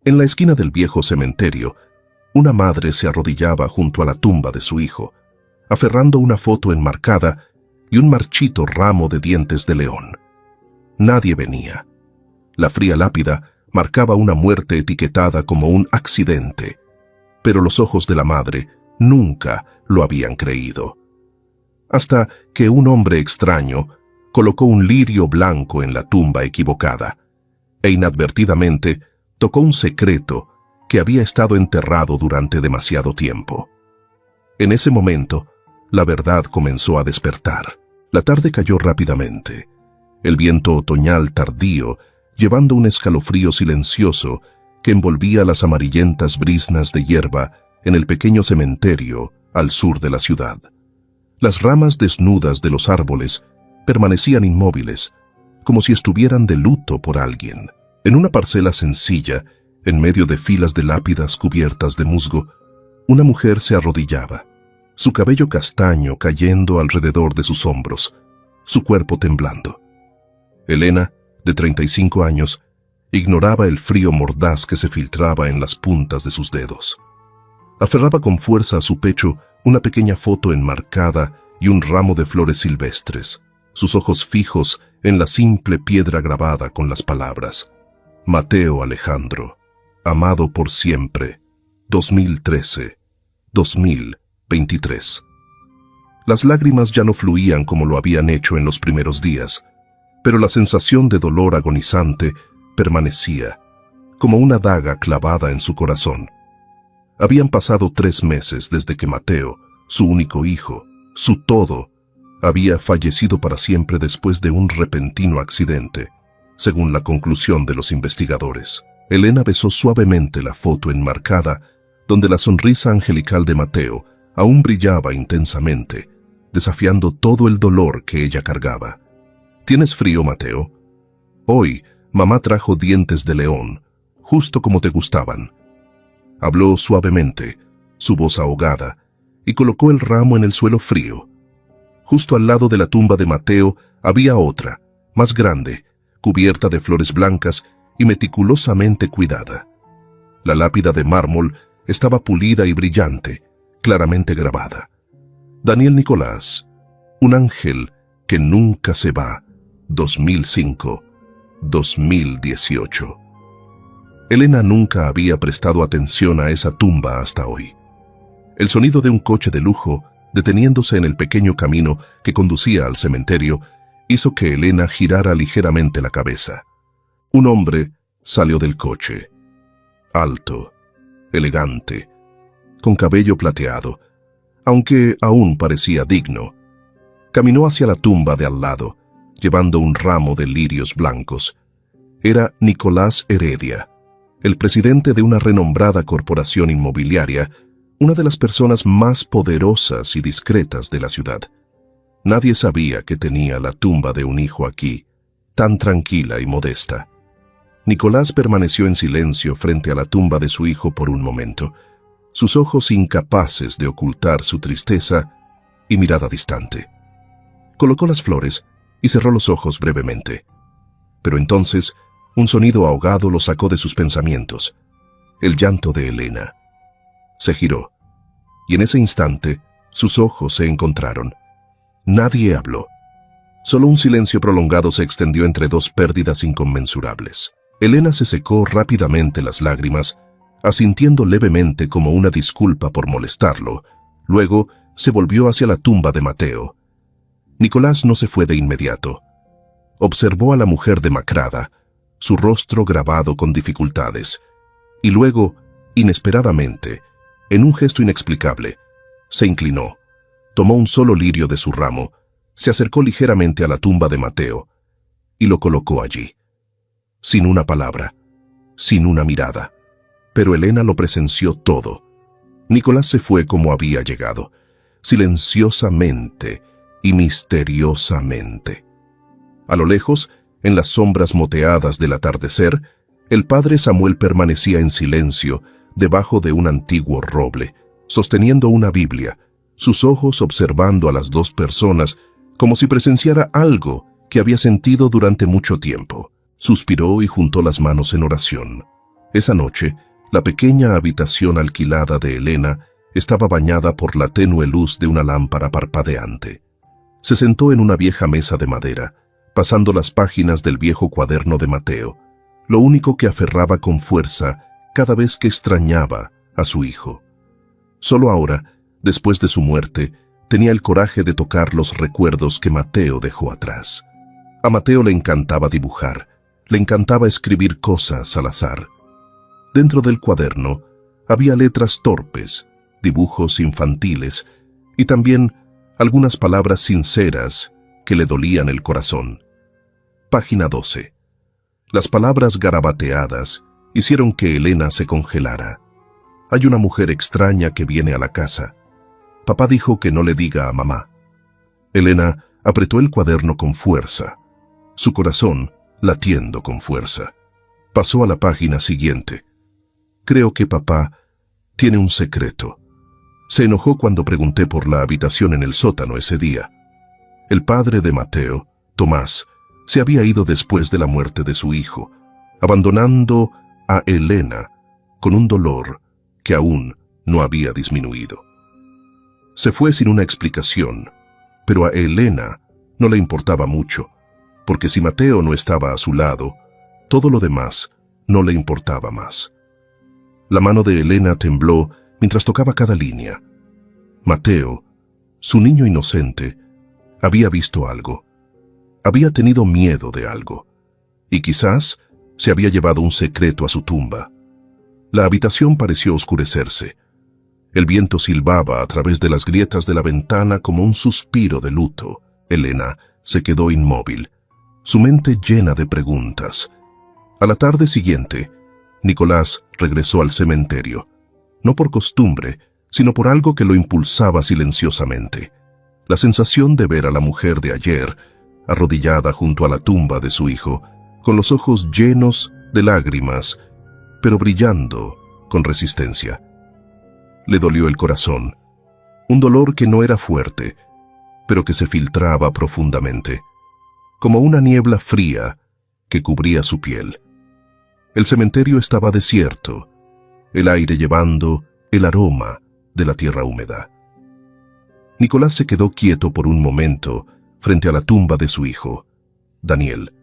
En la esquina del viejo cementerio, una madre se arrodillaba junto a la tumba de su hijo, aferrando una foto enmarcada y un marchito ramo de dientes de león. Nadie venía. La fría lápida marcaba una muerte etiquetada como un accidente, pero los ojos de la madre nunca lo habían creído. Hasta que un hombre extraño colocó un lirio blanco en la tumba equivocada e inadvertidamente tocó un secreto que había estado enterrado durante demasiado tiempo. En ese momento, la verdad comenzó a despertar. La tarde cayó rápidamente. El viento otoñal tardío, llevando un escalofrío silencioso que envolvía las amarillentas briznas de hierba en el pequeño cementerio al sur de la ciudad. Las ramas desnudas de los árboles permanecían inmóviles, como si estuvieran de luto por alguien. En una parcela sencilla, en medio de filas de lápidas cubiertas de musgo, una mujer se arrodillaba, su cabello castaño cayendo alrededor de sus hombros, su cuerpo temblando. Elena, de 35 años, ignoraba el frío mordaz que se filtraba en las puntas de sus dedos. Aferraba con fuerza a su pecho una pequeña foto enmarcada y un ramo de flores silvestres, sus ojos fijos en la simple piedra grabada con las palabras: Mateo Alejandro, amado por siempre, 2013-2023. Las lágrimas ya no fluían como lo habían hecho en los primeros días, pero la sensación de dolor agonizante permanecía, como una daga clavada en su corazón. Habían pasado 3 meses desde que Mateo, su único hijo, su todo, había fallecido para siempre después de un repentino accidente, según la conclusión de los investigadores. Elena besó suavemente la foto enmarcada, donde la sonrisa angelical de Mateo aún brillaba intensamente, desafiando todo el dolor que ella cargaba. ¿Tienes frío, Mateo? Hoy, mamá trajo dientes de león, justo como te gustaban. Habló suavemente, su voz ahogada, y colocó el ramo en el suelo frío. Justo al lado de la tumba de Mateo había otra, más grande, cubierta de flores blancas y meticulosamente cuidada. La lápida de mármol estaba pulida y brillante, claramente grabada: Daniel Nicolás, un ángel que nunca se va, 2005-2018. Elena nunca había prestado atención a esa tumba hasta hoy. El sonido de un coche de lujo, deteniéndose en el pequeño camino que conducía al cementerio, hizo que Elena girara ligeramente la cabeza. Un hombre salió del coche, alto, elegante, con cabello plateado, aunque aún parecía digno. Caminó hacia la tumba de al lado, llevando un ramo de lirios blancos. Era Nicolás Heredia, el presidente de una renombrada corporación inmobiliaria, una de las personas más poderosas y discretas de la ciudad. Nadie sabía que tenía la tumba de un hijo aquí, tan tranquila y modesta. Nicolás permaneció en silencio frente a la tumba de su hijo por un momento, sus ojos incapaces de ocultar su tristeza y mirada distante. Colocó las flores y cerró los ojos brevemente. Pero entonces, un sonido ahogado lo sacó de sus pensamientos: el llanto de Elena. Se giró, y en ese instante sus ojos se encontraron. Nadie habló. Solo un silencio prolongado se extendió entre dos pérdidas inconmensurables. Elena se secó rápidamente las lágrimas, asintiendo levemente como una disculpa por molestarlo. Luego se volvió hacia la tumba de Mateo. Nicolás no se fue de inmediato. Observó a la mujer demacrada, su rostro grabado con dificultades, y luego, inesperadamente, en un gesto inexplicable, se inclinó, tomó un solo lirio de su ramo, se acercó ligeramente a la tumba de Mateo y lo colocó allí. Sin una palabra, sin una mirada, pero Elena lo presenció todo. Nicolás se fue como había llegado, silenciosamente y misteriosamente. A lo lejos, en las sombras moteadas del atardecer, el padre Samuel permanecía en silencio debajo de un antiguo roble, sosteniendo una Biblia, sus ojos observando a las dos personas como si presenciara algo que había sentido durante mucho tiempo. Suspiró y juntó las manos en oración. Esa noche, la pequeña habitación alquilada de Elena estaba bañada por la tenue luz de una lámpara parpadeante. Se sentó en una vieja mesa de madera, pasando las páginas del viejo cuaderno de Mateo, lo único que aferraba con fuerza cada vez que extrañaba a su hijo. Solo ahora, después de su muerte, tenía el coraje de tocar los recuerdos que Mateo dejó atrás. A Mateo le encantaba dibujar, le encantaba escribir cosas al azar. Dentro del cuaderno había letras torpes, dibujos infantiles y también algunas palabras sinceras que le dolían el corazón. Página 12. Las palabras garabateadas hicieron que Elena se congelara. Hay una mujer extraña que viene a la casa. Papá dijo que no le diga a mamá. Elena apretó el cuaderno con fuerza, su corazón latiendo con fuerza. Pasó a la página siguiente. Creo que papá tiene un secreto. Se enojó cuando pregunté por la habitación en el sótano ese día. El padre de Mateo, Tomás, se había ido después de la muerte de su hijo, abandonando a Elena con un dolor que aún no había disminuido. Se fue sin una explicación, pero a Elena no le importaba mucho, porque si Mateo no estaba a su lado, todo lo demás no le importaba más. La mano de Elena tembló mientras tocaba cada línea. Mateo, su niño inocente, había visto algo. Había tenido miedo de algo, y quizás se había llevado un secreto a su tumba. La habitación pareció oscurecerse. El viento silbaba a través de las grietas de la ventana como un suspiro de luto. Elena se quedó inmóvil, su mente llena de preguntas. A la tarde siguiente, Nicolás regresó al cementerio, no por costumbre, sino por algo que lo impulsaba silenciosamente. La sensación de ver a la mujer de ayer, arrodillada junto a la tumba de su hijo, con los ojos llenos de lágrimas, pero brillando con resistencia. Le dolió el corazón, un dolor que no era fuerte, pero que se filtraba profundamente, como una niebla fría que cubría su piel. El cementerio estaba desierto, el aire llevando el aroma de la tierra húmeda. Nicolás se quedó quieto por un momento frente a la tumba de su hijo, Daniel.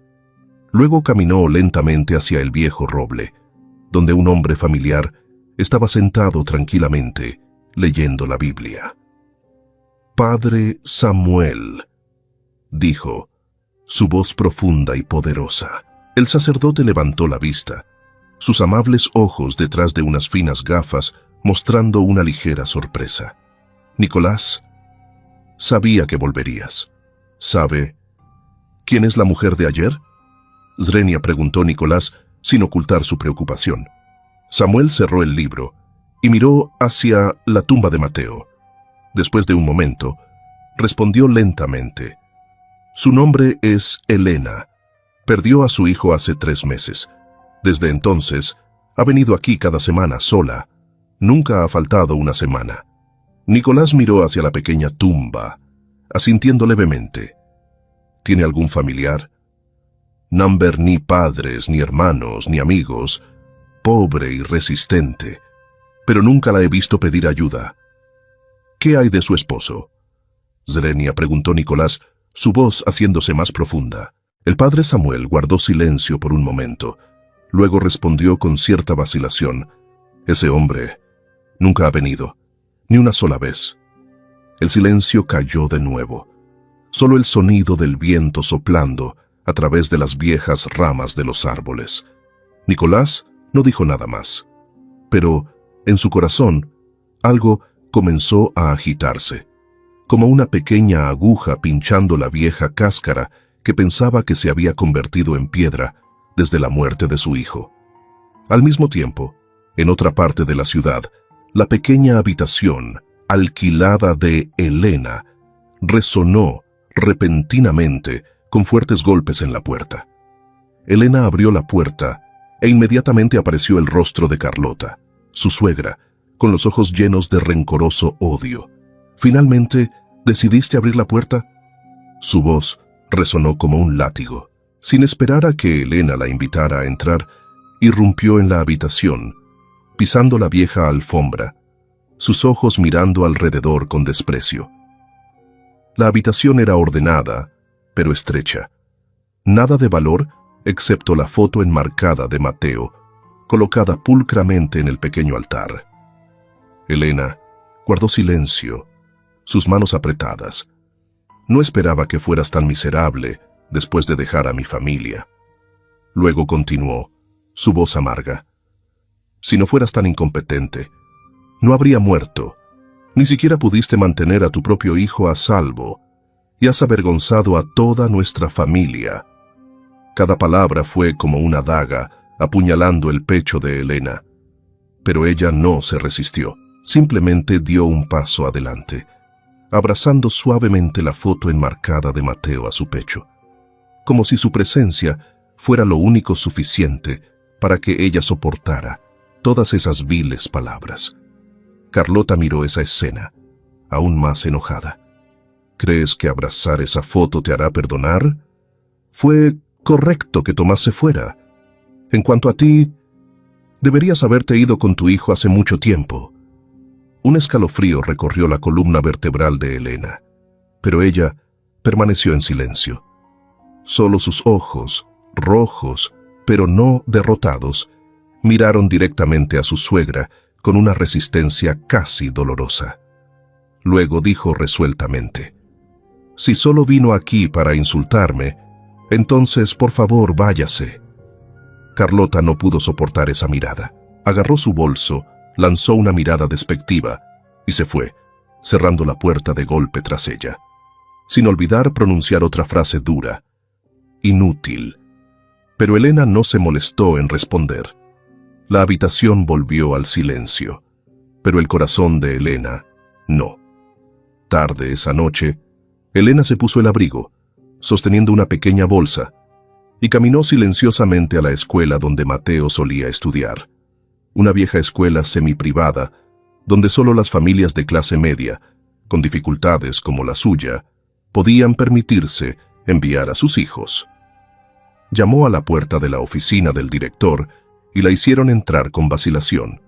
Luego caminó lentamente hacia el viejo roble, donde un hombre familiar estaba sentado tranquilamente leyendo la Biblia. «Padre Samuel», dijo, su voz profunda y poderosa. El sacerdote levantó la vista, sus amables ojos detrás de unas finas gafas mostrando una ligera sorpresa. «Nicolás, sabía que volverías. ¿Sabe quién es la mujer de ayer?», Zrenia preguntó Nicolás sin ocultar su preocupación. Samuel cerró el libro y miró hacia la tumba de Mateo. Después de un momento, respondió lentamente. «Su nombre es Elena. Perdió a su hijo hace 3 meses. Desde entonces, ha venido aquí cada semana sola. Nunca ha faltado una semana». Nicolás miró hacia la pequeña tumba, asintiendo levemente. «¿Tiene algún familiar?» «Number, ni padres, ni hermanos, ni amigos. Pobre y resistente. Pero nunca la he visto pedir ayuda». «¿Qué hay de su esposo?», Zrenia preguntó Nicolás, su voz haciéndose más profunda. El padre Samuel guardó silencio por un momento. Luego respondió con cierta vacilación. «Ese hombre nunca ha venido, ni una sola vez». El silencio cayó de nuevo. Solo el sonido del viento soplando a través de las viejas ramas de los árboles. Nicolás no dijo nada más. Pero, en su corazón, algo comenzó a agitarse, como una pequeña aguja pinchando la vieja cáscara que pensaba que se había convertido en piedra desde la muerte de su hijo. Al mismo tiempo, en otra parte de la ciudad, la pequeña habitación alquilada de Elena resonó repentinamente con fuertes golpes en la puerta. Elena abrió la puerta e inmediatamente apareció el rostro de Carlota, su suegra, con los ojos llenos de rencoroso odio. «¿Finalmente decidiste abrir la puerta?». Su voz resonó como un látigo. Sin esperar a que Elena la invitara a entrar, irrumpió en la habitación, pisando la vieja alfombra, sus ojos mirando alrededor con desprecio. La habitación era ordenada, pero estrecha. Nada de valor excepto la foto enmarcada de Mateo, colocada pulcramente en el pequeño altar. Elena guardó silencio, sus manos apretadas. No esperaba que fueras tan miserable después de dejar a mi familia. Luego continuó, su voz amarga. Si no fueras tan incompetente, no habría muerto. Ni siquiera pudiste mantener a tu propio hijo a salvo y has avergonzado a toda nuestra familia. Cada palabra fue como una daga apuñalando el pecho de Elena. Pero ella no se resistió, simplemente dio un paso adelante, abrazando suavemente la foto enmarcada de Mateo a su pecho, como si su presencia fuera lo único suficiente para que ella soportara todas esas viles palabras. Carlota miró esa escena, aún más enojada. ¿Crees que abrazar esa foto te hará perdonar? Fue correcto que Tomás se fuera. En cuanto a ti, deberías haberte ido con tu hijo hace mucho tiempo. Un escalofrío recorrió la columna vertebral de Elena, pero ella permaneció en silencio. Solo sus ojos, rojos, pero no derrotados, miraron directamente a su suegra con una resistencia casi dolorosa. Luego dijo resueltamente: «Si solo vino aquí para insultarme, entonces por favor váyase». Carlota no pudo soportar esa mirada. Agarró su bolso, lanzó una mirada despectiva y se fue, cerrando la puerta de golpe tras ella, sin olvidar pronunciar otra frase dura: «inútil». Pero Elena no se molestó en responder. La habitación volvió al silencio, pero el corazón de Elena no. Tarde esa noche, Elena se puso el abrigo, sosteniendo una pequeña bolsa, y caminó silenciosamente a la escuela donde Mateo solía estudiar. Una vieja escuela semiprivada, donde solo las familias de clase media, con dificultades como la suya, podían permitirse enviar a sus hijos. Llamó a la puerta de la oficina del director y la hicieron entrar con vacilación.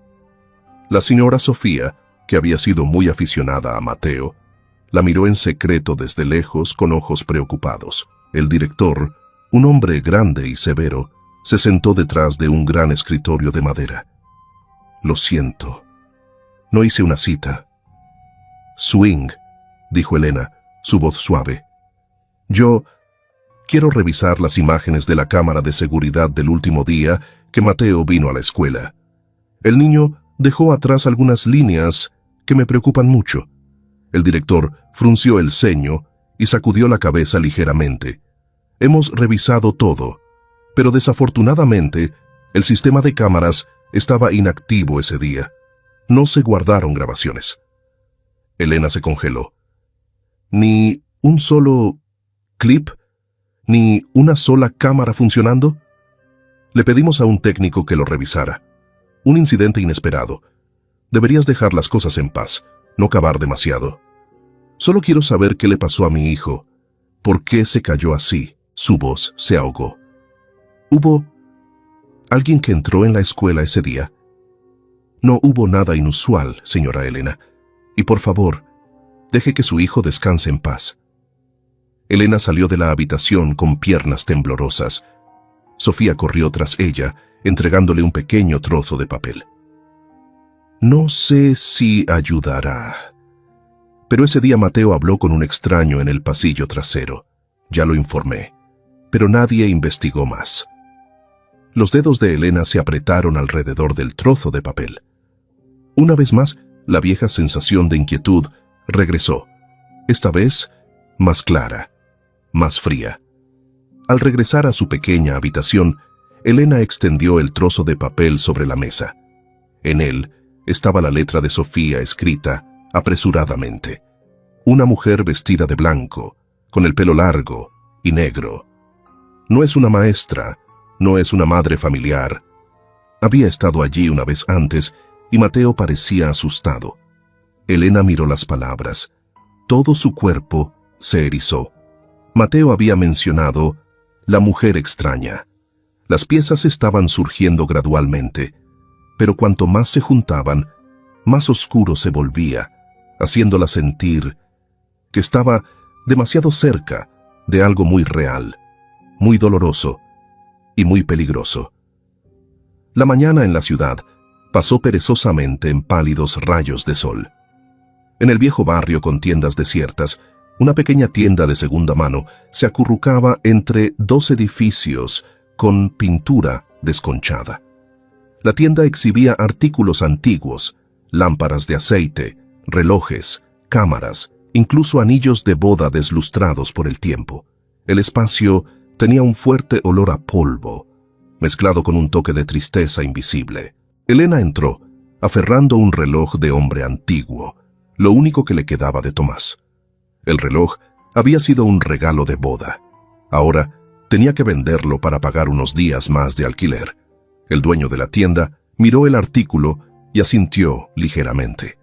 La señora Sofía, que había sido muy aficionada a Mateo, la miró en secreto desde lejos con ojos preocupados. El director, un hombre grande y severo, se sentó detrás de un gran escritorio de madera. «Lo siento, no hice una cita». «Swing», dijo Elena, su voz suave. «Yo quiero revisar las imágenes de la cámara de seguridad del último día que Mateo vino a la escuela. El niño dejó atrás algunas líneas que me preocupan mucho». El director frunció el ceño y sacudió la cabeza ligeramente. «Hemos revisado todo, pero desafortunadamente el sistema de cámaras estaba inactivo ese día. No se guardaron grabaciones». Elena se congeló. «¿Ni un solo clip? ¿Ni una sola cámara funcionando?» «Le pedimos a un técnico que lo revisara. Un incidente inesperado. Deberías dejar las cosas en paz, no cavar demasiado. Solo quiero saber qué le pasó a mi hijo. ¿Por qué se cayó así?» Su voz se ahogó. «¿Hubo alguien que entró en la escuela ese día?» «No hubo nada inusual, señora Elena. Y por favor, deje que su hijo descanse en paz». Elena salió de la habitación con piernas temblorosas. Sofía corrió tras ella, entregándole un pequeño trozo de papel. «No sé si ayudará, pero ese día Mateo habló con un extraño en el pasillo trasero. Ya lo informé, pero nadie investigó más». Los dedos de Elena se apretaron alrededor del trozo de papel. Una vez más, la vieja sensación de inquietud regresó, esta vez más clara, más fría. Al regresar a su pequeña habitación, Elena extendió el trozo de papel sobre la mesa. En él estaba la letra de Sofía escrita apresuradamente. Una mujer vestida de blanco, con el pelo largo y negro. No es una maestra, no es una madre familiar. Había estado allí una vez antes y Mateo parecía asustado. Elena miró las palabras. Todo su cuerpo se erizó. Mateo había mencionado la mujer extraña, Las piezas estaban surgiendo gradualmente, pero cuanto más se juntaban, más oscuro se volvía, haciéndola sentir que estaba demasiado cerca de algo muy real, muy doloroso y muy peligroso. La mañana en la ciudad pasó perezosamente en pálidos rayos de sol. En el viejo barrio con tiendas desiertas, una pequeña tienda de segunda mano se acurrucaba entre dos edificios con pintura desconchada. La tienda exhibía artículos antiguos, lámparas de aceite, relojes, cámaras, incluso anillos de boda deslustrados por el tiempo. El espacio tenía un fuerte olor a polvo, mezclado con un toque de tristeza invisible. Elena entró, aferrando un reloj de hombre antiguo, lo único que le quedaba de Tomás. El reloj había sido un regalo de boda. Ahora tenía que venderlo para pagar unos días más de alquiler. El dueño de la tienda miró el artículo y asintió ligeramente.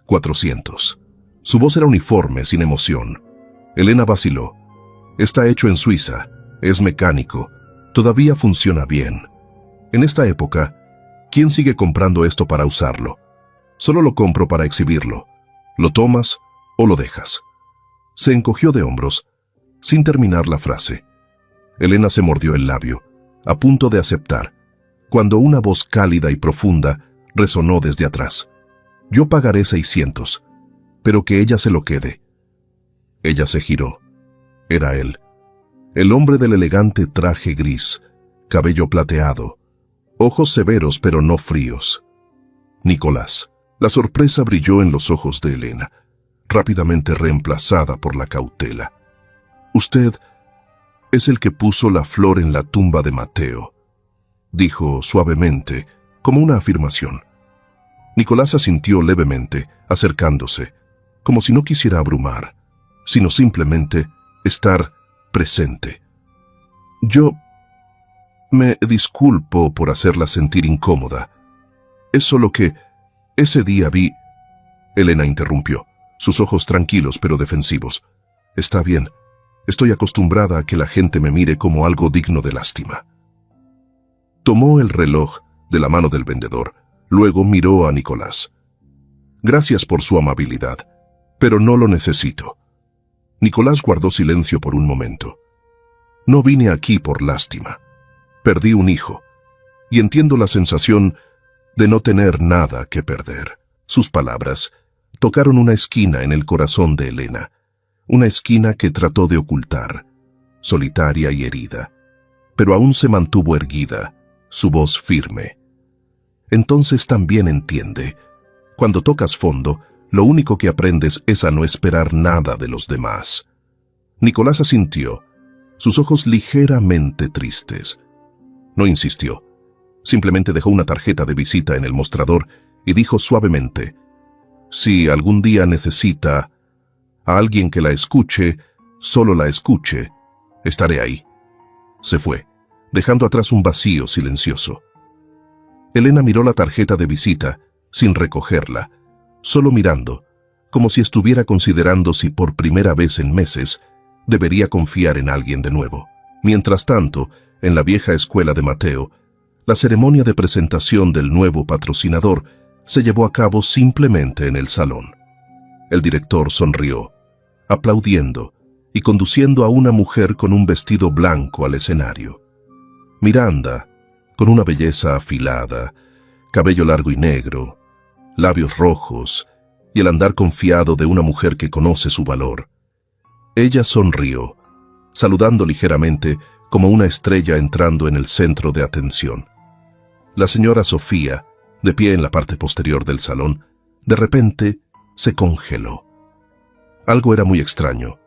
400. Su voz era uniforme, sin emoción. Elena vaciló. Está hecho en Suiza, es mecánico, todavía funciona bien. En esta época, ¿quién sigue comprando esto para usarlo? Solo lo compro para exhibirlo. ¿Lo tomas o lo dejas? Se encogió de hombros, sin terminar la frase. Elena se mordió el labio, a punto de aceptar, cuando una voz cálida y profunda resonó desde atrás. Yo pagaré 600, pero que ella se lo quede. Ella se giró. Era él, el hombre del elegante traje gris, cabello plateado, ojos severos pero no fríos. Nicolás. La sorpresa brilló en los ojos de Elena, rápidamente reemplazada por la cautela. Usted es el que puso la flor en la tumba de Mateo, dijo suavemente, como una afirmación. Nicolás asintió levemente, acercándose, como si no quisiera abrumar, sino simplemente estar presente. Yo me disculpo por hacerla sentir incómoda. Es solo que ese día vi... Elena interrumpió, sus ojos tranquilos pero defensivos. Está bien, estoy acostumbrada a que la gente me mire como algo digno de lástima. Tomó el reloj de la mano del vendedor, luego miró a Nicolás. Gracias por su amabilidad, pero no lo necesito. Nicolás guardó silencio por un momento. No vine aquí por lástima. Perdí un hijo, y entiendo la sensación de no tener nada que perder. Sus palabras tocaron una esquina en el corazón de Elena, una esquina que trató de ocultar, solitaria y herida, pero aún se mantuvo erguida, su voz firme. Entonces también entiende, cuando tocas fondo, lo único que aprendes es a no esperar nada de los demás. Nicolás asintió, sus ojos ligeramente tristes. No insistió. Simplemente dejó una tarjeta de visita en el mostrador y dijo suavemente, si algún día necesita a alguien que la escuche, solo la escuche, estaré ahí. Se fue, dejando atrás un vacío silencioso. Elena miró la tarjeta de visita, sin recogerla, solo mirando, como si estuviera considerando si por primera vez en meses debería confiar en alguien de nuevo. Mientras tanto, en la vieja escuela de Mateo, la ceremonia de presentación del nuevo patrocinador se llevó a cabo simplemente en el salón. El director sonrió, aplaudiendo y conduciendo a una mujer con un vestido blanco al escenario. Miranda, con una belleza afilada, cabello largo y negro, labios rojos y el andar confiado de una mujer que conoce su valor. Ella sonrió, saludando ligeramente como una estrella entrando en el centro de atención. La señora Sofía, de pie en la parte posterior del salón, de repente se congeló. Algo era muy extraño.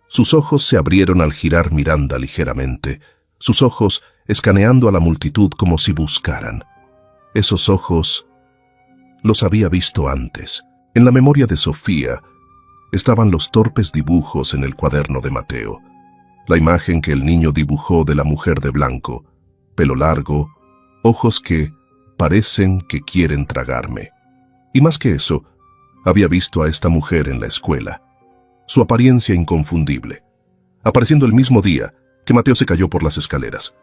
Sus ojos se abrieron al girar Miranda ligeramente, sus ojos escaneando a la multitud como si buscaran. Esos ojos los había visto antes. En la memoria de Sofía estaban los torpes dibujos en el cuaderno de Mateo, la imagen que el niño dibujó de la mujer de blanco, pelo largo, ojos que parecen que quieren tragarme. Y más que eso, había visto a esta mujer en la escuela, su apariencia inconfundible, apareciendo el mismo día que Mateo se cayó por las escaleras.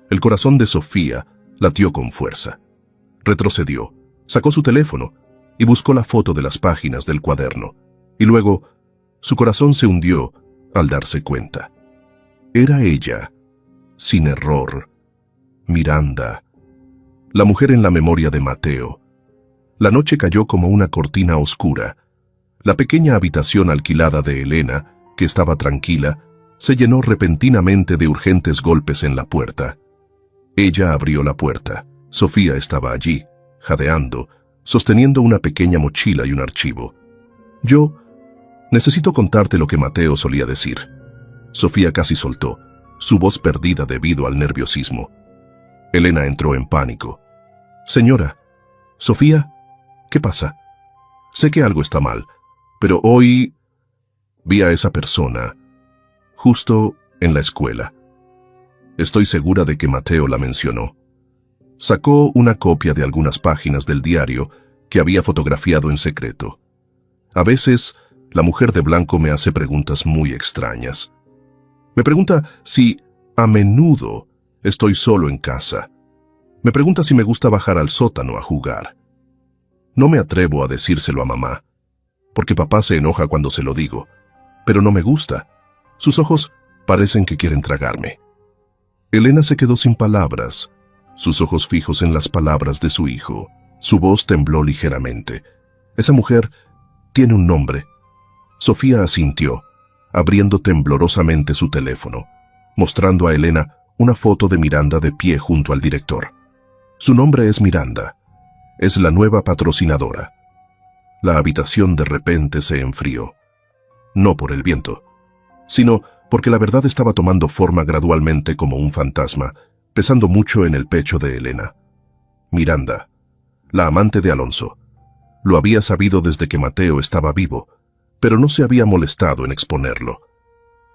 El corazón de Sofía latió con fuerza. Retrocedió, sacó su teléfono y buscó la foto de las páginas del cuaderno. Y luego, su corazón se hundió al darse cuenta. Era ella, sin error, Miranda, la mujer en la memoria de Mateo. La noche cayó como una cortina oscura. La pequeña habitación alquilada de Elena, que estaba tranquila, se llenó repentinamente de urgentes golpes en la puerta. Ella abrió la puerta. Sofía estaba allí, jadeando, sosteniendo una pequeña mochila y un archivo. Yo necesito contarte lo que Mateo solía decir. Sofía casi soltó, su voz perdida debido al nerviosismo. Elena entró en pánico. Señora, Sofía, ¿qué pasa? Sé que algo está mal, pero hoy vi a esa persona, justo en la escuela. Estoy segura de que Mateo la mencionó. Sacó una copia de algunas páginas del diario que había fotografiado en secreto. A veces, la mujer de blanco me hace preguntas muy extrañas. Me pregunta si a menudo estoy solo en casa. Me pregunta si me gusta bajar al sótano a jugar. No me atrevo a decírselo a mamá, porque papá se enoja cuando se lo digo, pero no me gusta. Sus ojos parecen que quieren tragarme. Elena se quedó sin palabras, sus ojos fijos en las palabras de su hijo. Su voz tembló ligeramente. Esa mujer tiene un nombre. Sofía asintió, abriendo temblorosamente su teléfono, mostrando a Elena una foto de Miranda de pie junto al director. Su nombre es Miranda. Es la nueva patrocinadora. La habitación de repente se enfrió. No por el viento, sino porque la verdad estaba tomando forma gradualmente como un fantasma, pesando mucho en el pecho de Elena. Miranda, la amante de Alonso, lo había sabido desde que Mateo estaba vivo, pero no se había molestado en exponerlo.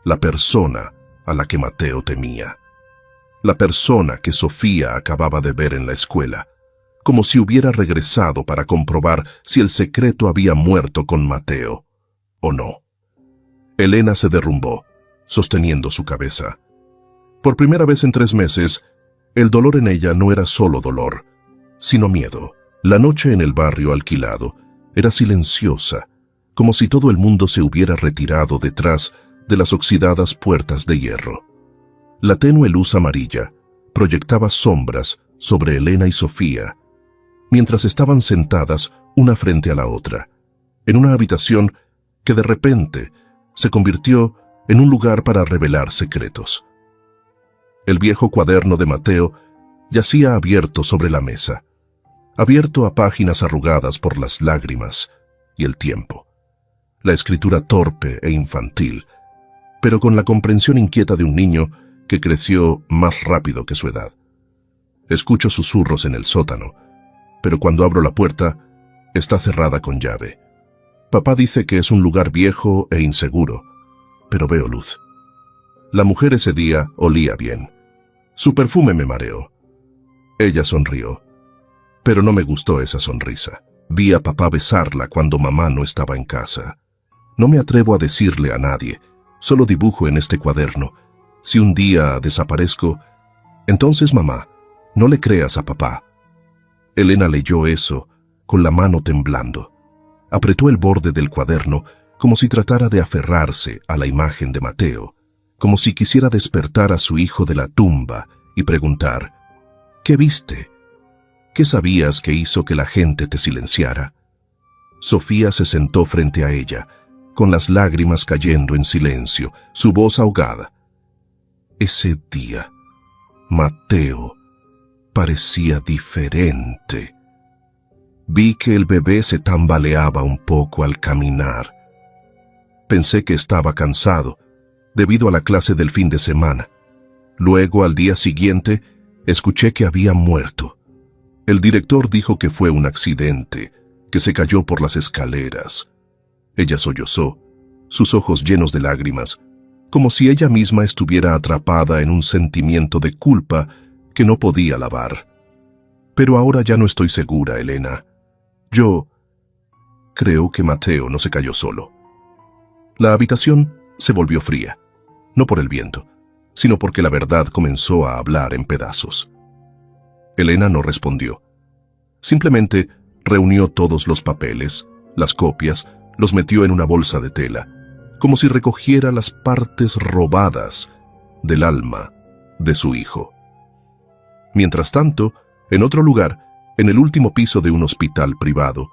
La persona a la que Mateo temía. La persona que Sofía acababa de ver en la escuela, como si hubiera regresado para comprobar si el secreto había muerto con Mateo o no. Elena se derrumbó, sosteniendo su cabeza. Por primera vez en 3 meses, el dolor en ella no era solo dolor, sino miedo. La noche en el barrio alquilado era silenciosa, como si todo el mundo se hubiera retirado detrás de las oxidadas puertas de hierro. La tenue luz amarilla proyectaba sombras sobre Elena y Sofía, mientras estaban sentadas una frente a la otra, en una habitación que de repente se convirtió en un lugar para revelar secretos. El viejo cuaderno de Mateo yacía abierto sobre la mesa, abierto a páginas arrugadas por las lágrimas y el tiempo. La escritura torpe e infantil, pero con la comprensión inquieta de un niño que creció más rápido que su edad. Escucho susurros en el sótano, pero cuando abro la puerta, está cerrada con llave. Papá dice que es un lugar viejo e inseguro, pero veo luz. La mujer ese día olía bien. Su perfume me mareó. Ella sonrió, pero no me gustó esa sonrisa. Vi a papá besarla cuando mamá no estaba en casa. No me atrevo a decirle a nadie, solo dibujo en este cuaderno. Si un día desaparezco, entonces mamá, no le creas a papá. Elena leyó eso con la mano temblando. Apretó el borde del cuaderno como si tratara de aferrarse a la imagen de Mateo, como si quisiera despertar a su hijo de la tumba y preguntar, ¿qué viste? ¿Qué sabías que hizo que la gente te silenciara? Sofía se sentó frente a ella, con las lágrimas cayendo en silencio, su voz ahogada. Ese día, Mateo parecía diferente. Vi que el bebé se tambaleaba un poco al caminar. Pensé que estaba cansado, debido a la clase del fin de semana. Luego, al día siguiente, escuché que había muerto. El director dijo que fue un accidente, que se cayó por las escaleras. Ella sollozó, sus ojos llenos de lágrimas, como si ella misma estuviera atrapada en un sentimiento de culpa que no podía lavar. Pero ahora ya no estoy segura, Elena. Yo creo que Mateo no se cayó solo. La habitación se volvió fría, no por el viento, sino porque la verdad comenzó a hablar en pedazos. Elena no respondió. Simplemente reunió todos los papeles, las copias, los metió en una bolsa de tela, como si recogiera las partes robadas del alma de su hijo. Mientras tanto, en otro lugar, en el último piso de un hospital privado,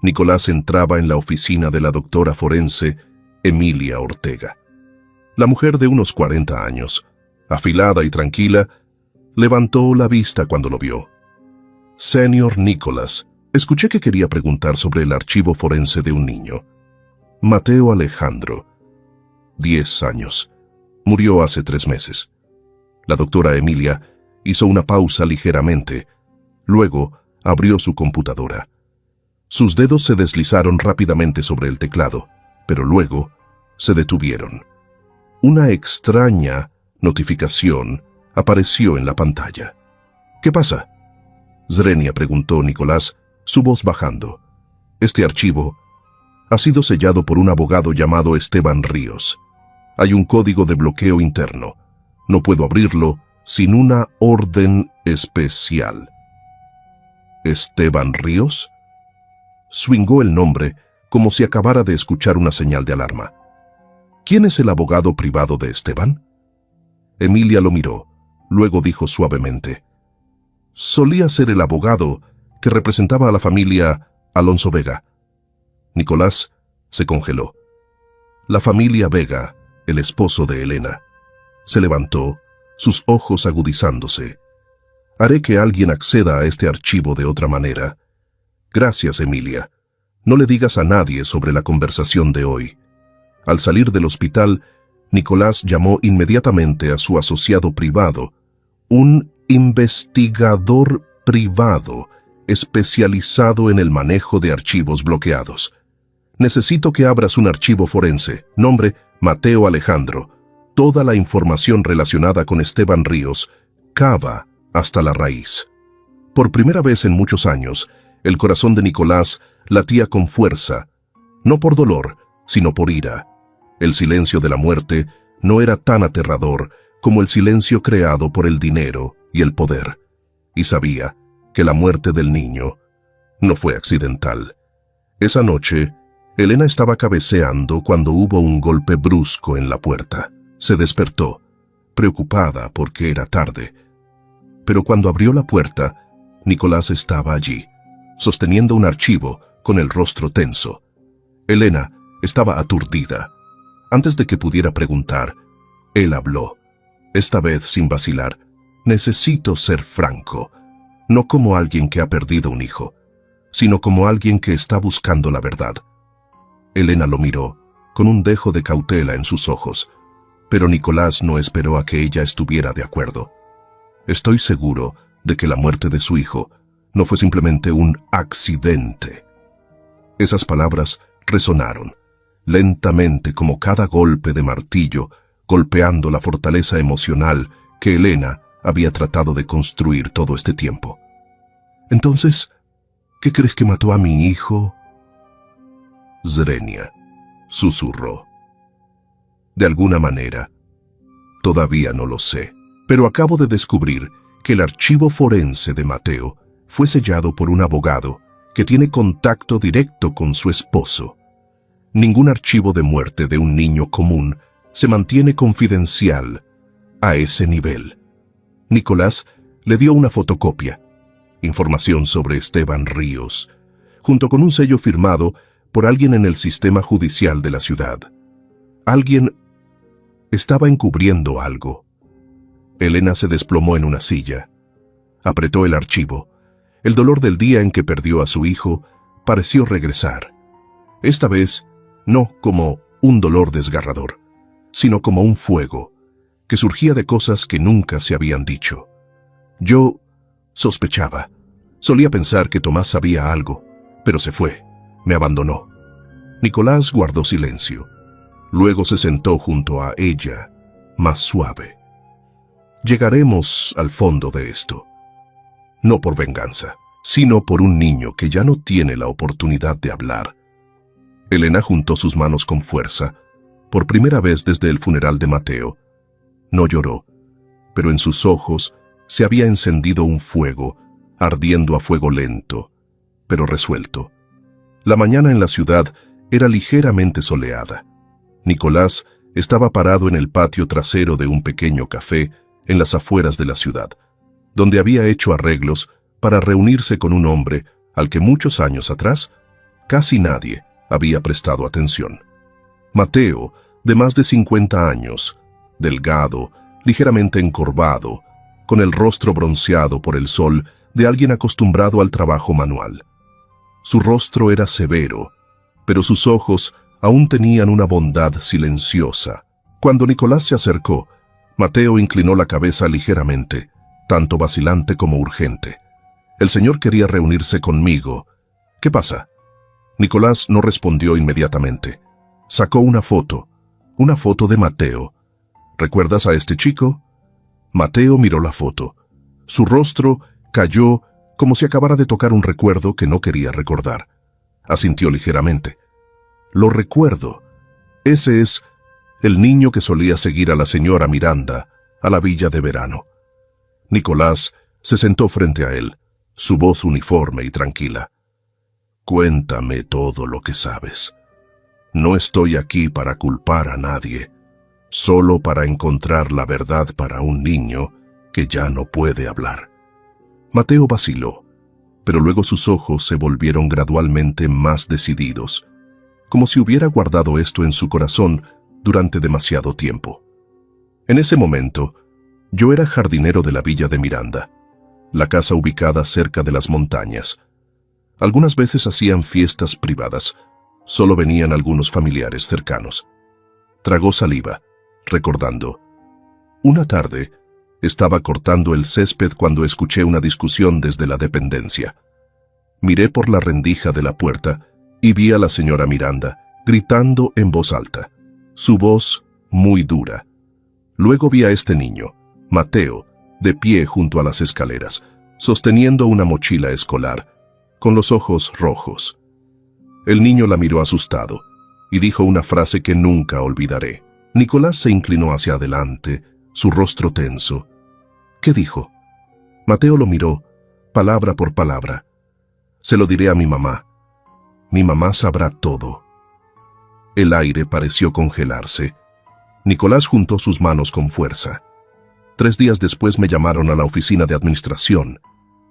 Nicolás entraba en la oficina de la doctora forense Emilia Ortega. La mujer de unos 40 años, afilada y tranquila, levantó la vista cuando lo vio. «Señor Nicolás, escuché que quería preguntar sobre el archivo forense de un niño. Mateo Alejandro, 10 años. Murió hace 3 meses». La doctora Emilia hizo una pausa ligeramente. Luego abrió su computadora. Sus dedos se deslizaron rápidamente sobre el teclado, pero luego se detuvieron. Una extraña notificación apareció en la pantalla. «¿Qué pasa?», Zrenia preguntó Nicolás, su voz bajando. «Este archivo ha sido sellado por un abogado llamado Esteban Ríos. Hay un código de bloqueo interno. No puedo abrirlo sin una orden especial». «¿Esteban Ríos?». Swingó el nombre como si acabara de escuchar una señal de alarma. «¿Quién es el abogado privado de Esteban?». Emilia lo miró, luego dijo suavemente: «Solía ser el abogado que representaba a la familia Alonso Vega». Nicolás se congeló. La familia Vega, el esposo de Elena. Se levantó, sus ojos agudizándose. «Haré que alguien acceda a este archivo de otra manera. Gracias, Emilia. No le digas a nadie sobre la conversación de hoy». Al salir del hospital, Nicolás llamó inmediatamente a su asociado privado, un investigador privado especializado en el manejo de archivos bloqueados. «Necesito que abras un archivo forense. Nombre: Mateo Alejandro. Toda la información relacionada con Esteban Ríos. Cava hasta la raíz». Por primera vez en muchos años, el corazón de Nicolás latía con fuerza, no por dolor, sino por ira. El silencio de la muerte no era tan aterrador como el silencio creado por el dinero y el poder, y sabía que la muerte del niño no fue accidental. Esa noche, Elena estaba cabeceando cuando hubo un golpe brusco en la puerta. Se despertó, preocupada porque era tarde. Pero cuando abrió la puerta, Nicolás estaba allí, sosteniendo un archivo con el rostro tenso. Elena estaba aturdida. Antes de que pudiera preguntar, él habló, esta vez sin vacilar: «Necesito ser franco, no como alguien que ha perdido un hijo, sino como alguien que está buscando la verdad». Elena lo miró, con un dejo de cautela en sus ojos, pero Nicolás no esperó a que ella estuviera de acuerdo. «Estoy seguro de que la muerte de su hijo no fue simplemente un accidente». Esas palabras resonaron, lentamente como cada golpe de martillo, golpeando la fortaleza emocional que Elena había tratado de construir todo este tiempo. «Entonces, ¿qué crees que mató a mi hijo?», Zrenia susurró. «De alguna manera, todavía no lo sé, pero acabo de descubrir que el archivo forense de Mateo fue sellado por un abogado que tiene contacto directo con su esposo. Ningún archivo de muerte de un niño común se mantiene confidencial a ese nivel». Nicolás le dio una fotocopia, información sobre Esteban Ríos, junto con un sello firmado por alguien en el sistema judicial de la ciudad. Alguien estaba encubriendo algo. Elena se desplomó en una silla. Apretó el archivo. El dolor del día en que perdió a su hijo pareció regresar. Esta vez, no como un dolor desgarrador, sino como un fuego que surgía de cosas que nunca se habían dicho. Yo sospechaba. Solía pensar que Tomás sabía algo, pero se fue, me abandonó. Nicolás guardó silencio. Luego se sentó junto a ella, más suave. «Llegaremos al fondo de esto. No por venganza, sino por un niño que ya no tiene la oportunidad de hablar». Elena juntó sus manos con fuerza, por primera vez desde el funeral de Mateo. No lloró, pero en sus ojos se había encendido un fuego, ardiendo a fuego lento, pero resuelto. La mañana en la ciudad era ligeramente soleada. Nicolás estaba parado en el patio trasero de un pequeño café en las afueras de la ciudad, donde había hecho arreglos para reunirse con un hombre al que muchos años atrás casi nadie había prestado atención. Mateo, de más de 50 años, delgado, ligeramente encorvado, con el rostro bronceado por el sol de alguien acostumbrado al trabajo manual. Su rostro era severo, pero sus ojos aún tenían una bondad silenciosa. Cuando Nicolás se acercó, Mateo inclinó la cabeza ligeramente, tanto vacilante como urgente. El señor quería reunirse conmigo. ¿Qué pasa? Nicolás no respondió inmediatamente. Sacó una foto de Mateo. ¿Recuerdas a este chico? Mateo miró la foto. Su rostro cayó como si acabara de tocar un recuerdo que no quería recordar. Asintió ligeramente. Lo recuerdo. Ese es el niño que solía seguir a la señora Miranda a la villa de verano. Nicolás se sentó frente a él, su voz uniforme y tranquila. Cuéntame todo lo que sabes. No estoy aquí para culpar a nadie, solo para encontrar la verdad para un niño que ya no puede hablar. Mateo vaciló, pero luego sus ojos se volvieron gradualmente más decididos, como si hubiera guardado esto en su corazón durante demasiado tiempo. En ese momento, yo era jardinero de la villa de Miranda, la casa ubicada cerca de las montañas. Algunas veces hacían fiestas privadas, solo venían algunos familiares cercanos. Tragó saliva, recordando. Una tarde, estaba cortando el césped cuando escuché una discusión desde la dependencia. Miré por la rendija de la puerta y vi a la señora Miranda gritando en voz alta, su voz muy dura. Luego vi a este niño, Mateo, de pie junto a las escaleras, sosteniendo una mochila escolar, con los ojos rojos. El niño la miró asustado y dijo una frase que nunca olvidaré. Nicolás se inclinó hacia adelante, su rostro tenso. ¿Qué dijo? Mateo lo miró, palabra por palabra. Se lo diré a mi mamá. Mi mamá sabrá todo. El aire pareció congelarse. Nicolás juntó sus manos con fuerza. 3 días después me llamaron a la oficina de administración.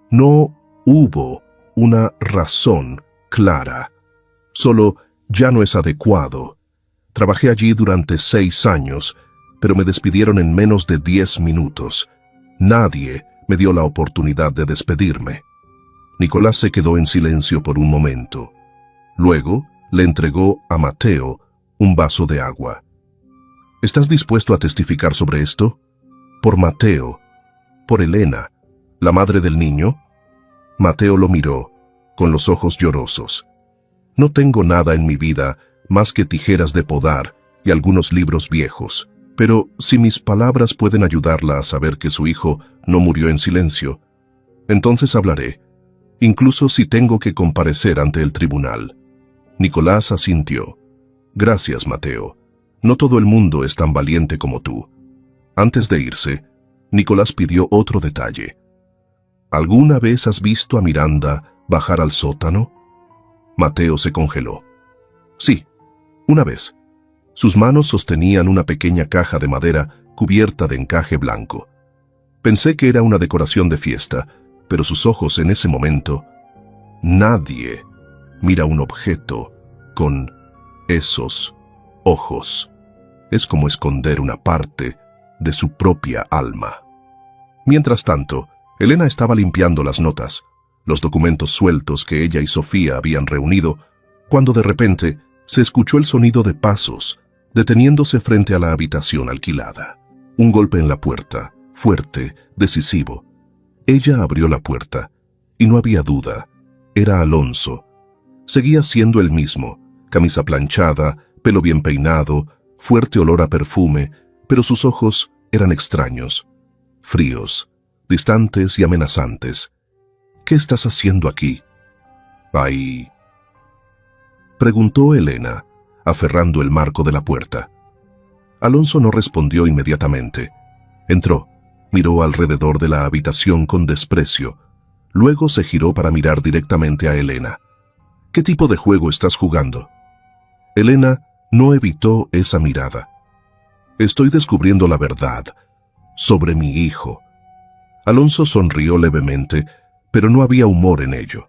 No hubo una razón clara. Solo ya no es adecuado. Trabajé allí durante 6 años, pero me despidieron en menos de 10 minutos. Nadie me dio la oportunidad de despedirme. Nicolás se quedó en silencio por un momento. Luego le entregó a Mateo un vaso de agua. ¿Estás dispuesto a testificar sobre esto? Por Mateo, por Elena, la madre del niño. Mateo lo miró, con los ojos llorosos. No tengo nada en mi vida más que tijeras de podar y algunos libros viejos, pero si mis palabras pueden ayudarla a saber que su hijo no murió en silencio, entonces hablaré, incluso si tengo que comparecer ante el tribunal. Nicolás asintió. Gracias, Mateo. No todo el mundo es tan valiente como tú. Antes de irse, Nicolás pidió otro detalle. ¿Alguna vez has visto a Miranda bajar al sótano? Mateo se congeló. Sí, una vez. Sus manos sostenían una pequeña caja de madera cubierta de encaje blanco. Pensé que era una decoración de fiesta, pero sus ojos en ese momento... Nadie mira un objeto con esos ojos. Es como esconder una parte de su propia alma. Mientras tanto, Elena estaba limpiando las notas, los documentos sueltos que ella y Sofía habían reunido, cuando de repente se escuchó el sonido de pasos, deteniéndose frente a la habitación alquilada. Un golpe en la puerta, fuerte, decisivo. Ella abrió la puerta, y no había duda, era Alonso. Seguía siendo el mismo, camisa planchada, pelo bien peinado, fuerte olor a perfume, pero sus ojos eran extraños, fríos, distantes y amenazantes. ¿Qué estás haciendo aquí? Ahí, preguntó Elena, aferrando el marco de la puerta. Alonso no respondió inmediatamente, Entró, miró alrededor de la habitación con desprecio. Luego se giró para mirar directamente a Elena. ¿Qué tipo de juego estás jugando? Elena no evitó esa mirada. Estoy descubriendo la verdad sobre mi hijo. Alonso sonrió levemente, pero no había humor en ello.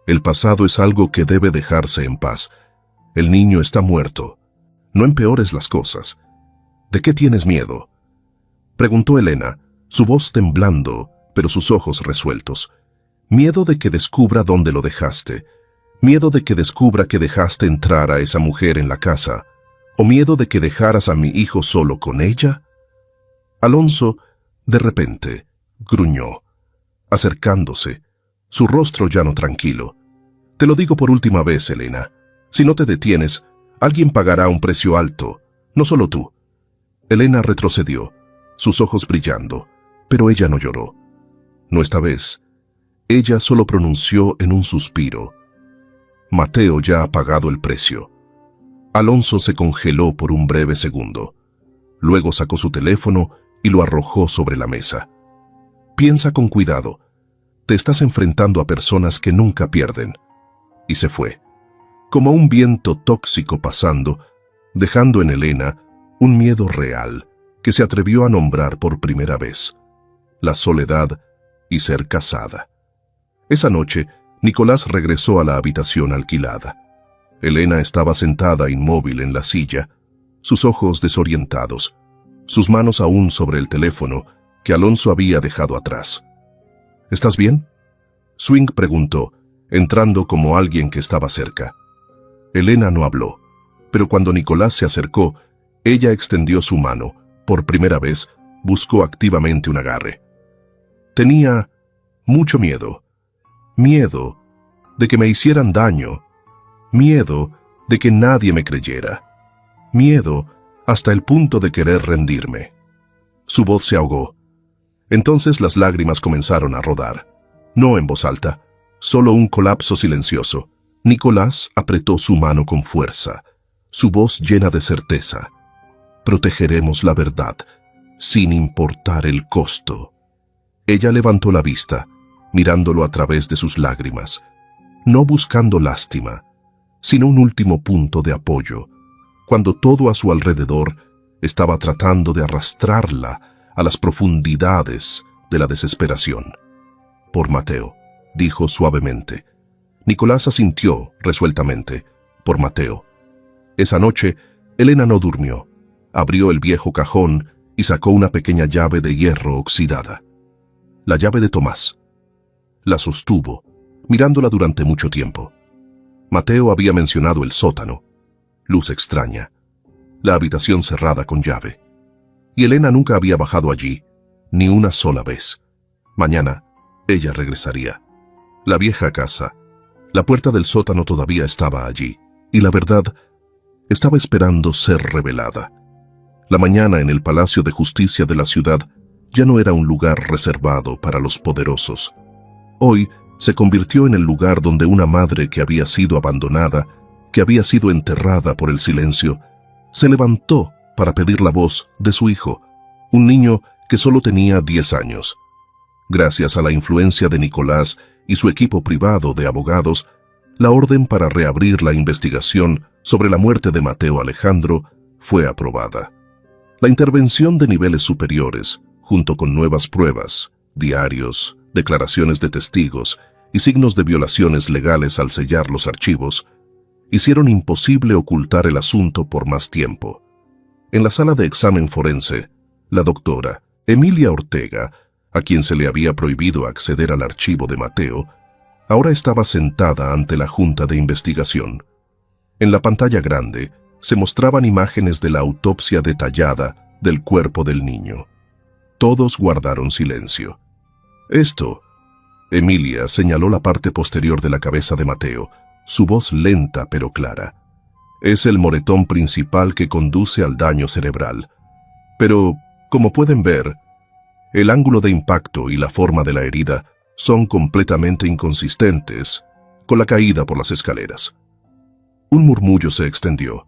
El pasado es algo que debe dejarse en paz. El niño está muerto. No empeores las cosas. ¿De qué tienes miedo?, preguntó Elena, su voz temblando, pero sus ojos resueltos. Miedo de que descubra dónde lo dejaste. Miedo de que descubra que dejaste entrar a esa mujer en la casa. ¿O miedo de que dejaras a mi hijo solo con ella? Alonso, de repente, gruñó, acercándose, su rostro llano tranquilo. Te lo digo por última vez, Elena. Si no te detienes, alguien pagará un precio alto, no solo tú. Elena retrocedió, sus ojos brillando, pero ella no lloró. No esta vez. Ella solo pronunció en un suspiro: Mateo ya ha pagado el precio. Alonso se congeló por un breve segundo. Luego sacó su teléfono y lo arrojó sobre la mesa. Piensa con cuidado. Te estás enfrentando a personas que nunca pierden. Y se fue, como un viento tóxico pasando, dejando en Elena un miedo real que se atrevió a nombrar por primera vez: la soledad y ser casada. Esa noche, Nicolás regresó a la habitación alquilada. Elena estaba sentada inmóvil en la silla, sus ojos desorientados, sus manos aún sobre el teléfono que Alonso había dejado atrás. ¿Estás bien?, Swing preguntó, entrando como alguien que estaba cerca. Elena no habló, pero cuando Nicolás se acercó, ella extendió su mano. Por primera vez, buscó activamente un agarre. Tenía mucho miedo. Miedo de que me hicieran daño. Miedo de que nadie me creyera. Miedo hasta el punto de querer rendirme. Su voz se ahogó. Entonces las lágrimas comenzaron a rodar. No en voz alta, solo un colapso silencioso. Nicolás apretó su mano con fuerza, su voz llena de certeza. Protegeremos la verdad, sin importar el costo. Ella levantó la vista, mirándolo a través de sus lágrimas, no buscando lástima, sino un último punto de apoyo, cuando todo a su alrededor estaba tratando de arrastrarla a las profundidades de la desesperación. Por Mateo, dijo suavemente. Nicolás asintió resueltamente. Por Mateo. Esa noche, Elena no durmió. Abrió el viejo cajón y sacó una pequeña llave de hierro oxidada. La llave de Tomás. La sostuvo, mirándola durante mucho tiempo. Mateo había mencionado el sótano. Luz extraña. La habitación cerrada con llave. Y Elena nunca había bajado allí, ni una sola vez. Mañana, ella regresaría. La vieja casa. La puerta del sótano todavía estaba allí, y la verdad estaba esperando ser revelada. La mañana en el Palacio de Justicia de la ciudad ya no era un lugar reservado para los poderosos. Hoy se convirtió en el lugar donde una madre que había sido abandonada, que había sido enterrada por el silencio, se levantó para pedir la voz de su hijo, un niño que solo tenía 10 años. Gracias a la influencia de Nicolás y su equipo privado de abogados, la orden para reabrir la investigación sobre la muerte de Mateo Alejandro fue aprobada. La intervención de niveles superiores, junto con nuevas pruebas, diarios, declaraciones de testigos y signos de violaciones legales al sellar los archivos, hicieron imposible ocultar el asunto por más tiempo. En la sala de examen forense, la doctora Emilia Ortega, a quien se le había prohibido acceder al archivo de Mateo, ahora estaba sentada ante la junta de investigación. En la pantalla grande se mostraban imágenes de la autopsia detallada del cuerpo del niño. Todos guardaron silencio. Esto, Emilia señaló la parte posterior de la cabeza de Mateo, su voz lenta pero clara. Es el moretón principal que conduce al daño cerebral. Pero, como pueden ver, el ángulo de impacto y la forma de la herida son completamente inconsistentes con la caída por las escaleras. Un murmullo se extendió.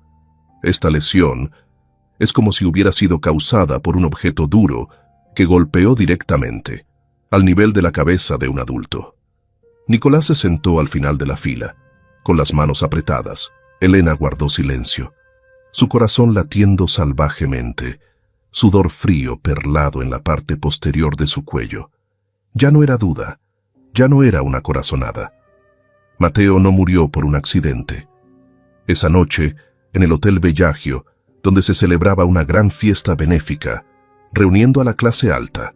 Esta lesión Es como si hubiera sido causada por un objeto duro que golpeó directamente, al nivel de la cabeza de un adulto. Nicolás se sentó al final de la fila, con las manos apretadas. Elena guardó silencio, su corazón latiendo salvajemente, sudor frío perlado en la parte posterior de su cuello. Ya no era duda, ya no era una corazonada. Mateo no murió por un accidente. Esa noche, en el Hotel Bellagio, donde se celebraba una gran fiesta benéfica, reuniendo a la clase alta,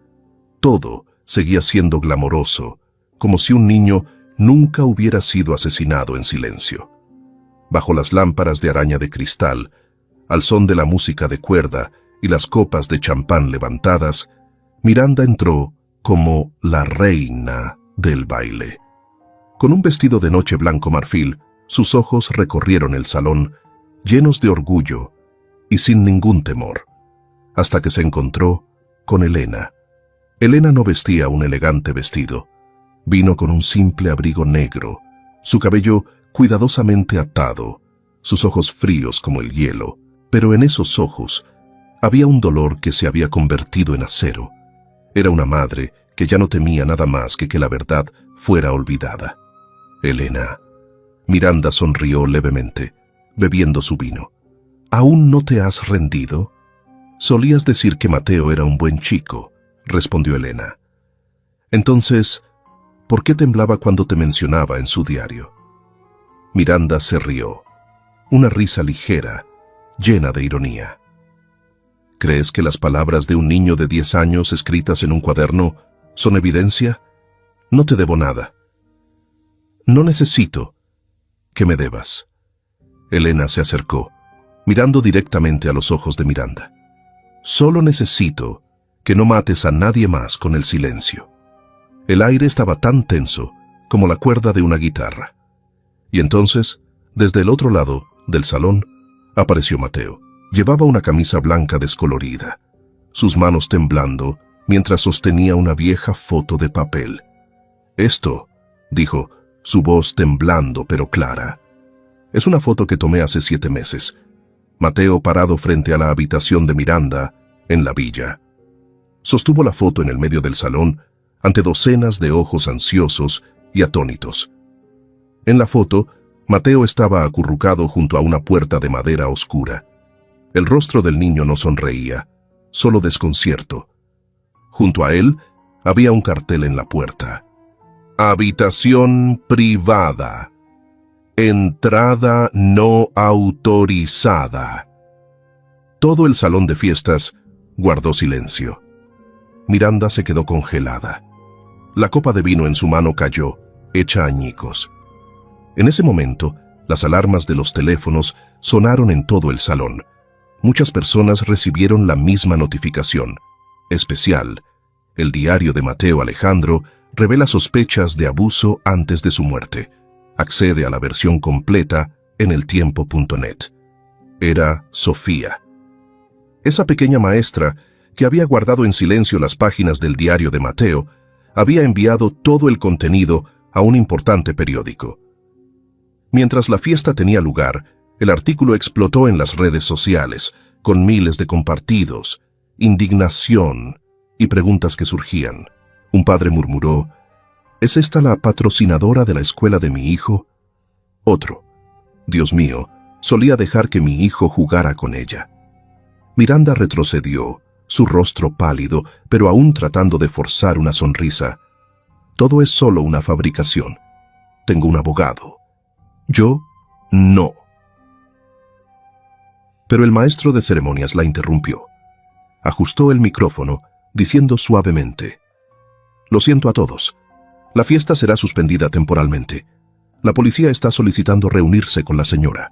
todo seguía siendo glamoroso, como si un niño nunca hubiera sido asesinado en silencio. Bajo las lámparas de araña de cristal, al son de la música de cuerda y las copas de champán levantadas, Miranda entró como la reina del baile. Con un vestido de noche blanco marfil, sus ojos recorrieron el salón, llenos de orgullo y sin ningún temor, hasta que se encontró con Elena. Elena no vestía un elegante vestido. Vino con un simple abrigo negro, su cabello cuidadosamente atado, sus ojos fríos como el hielo, pero en esos ojos había un dolor que se había convertido en acero. Era una madre que ya no temía nada más que la verdad fuera olvidada. Elena. Miranda sonrió levemente, bebiendo su vino. ¿Aún no te has rendido? Solías decir que Mateo era un buen chico, respondió Elena. Entonces, ¿por qué temblaba cuando te mencionaba en su diario? Miranda se rió, una risa ligera, llena de ironía. ¿Crees que las palabras de un niño de 10 años escritas en un cuaderno son evidencia? No te debo nada. No necesito que me debas. Elena se acercó, mirando directamente a los ojos de Miranda. Solo necesito que no mates a nadie más con el silencio. El aire estaba tan tenso como la cuerda de una guitarra. Y entonces, desde el otro lado del salón, apareció Mateo. Llevaba una camisa blanca descolorida, sus manos temblando mientras sostenía una vieja foto de papel. Esto, dijo, su voz temblando pero clara. Es una foto que tomé hace 7 meses. Mateo parado frente a la habitación de Miranda, en la villa. Sostuvo la foto en el medio del salón, ante docenas de ojos ansiosos y atónitos. En la foto, Mateo estaba acurrucado junto a una puerta de madera oscura. El rostro del niño no sonreía, solo desconcierto. Junto a él había un cartel en la puerta. Habitación privada. Entrada no autorizada. Todo el salón de fiestas guardó silencio. Miranda se quedó congelada. La copa de vino en su mano cayó, hecha añicos. En ese momento, las alarmas de los teléfonos sonaron en todo el salón. Muchas personas recibieron la misma notificación. Especial, el diario de Mateo Alejandro revela sospechas de abuso antes de su muerte. Accede a la versión completa en eltiempo.net. Era Sofía. Esa pequeña maestra, que había guardado en silencio las páginas del diario de Mateo, había enviado todo el contenido a un importante periódico. Mientras la fiesta tenía lugar, el artículo explotó en las redes sociales, con miles de compartidos, indignación y preguntas que surgían. Un padre murmuró: ¿es esta la patrocinadora de la escuela de mi hijo? Otro: Dios mío, solía dejar que mi hijo jugara con ella. Miranda retrocedió, su rostro pálido, pero aún tratando de forzar una sonrisa. Todo es solo una fabricación. Tengo un abogado. Yo no. Pero el maestro de ceremonias la interrumpió. Ajustó el micrófono, diciendo suavemente: lo siento a todos. La fiesta será suspendida temporalmente. La policía está solicitando reunirse con la señora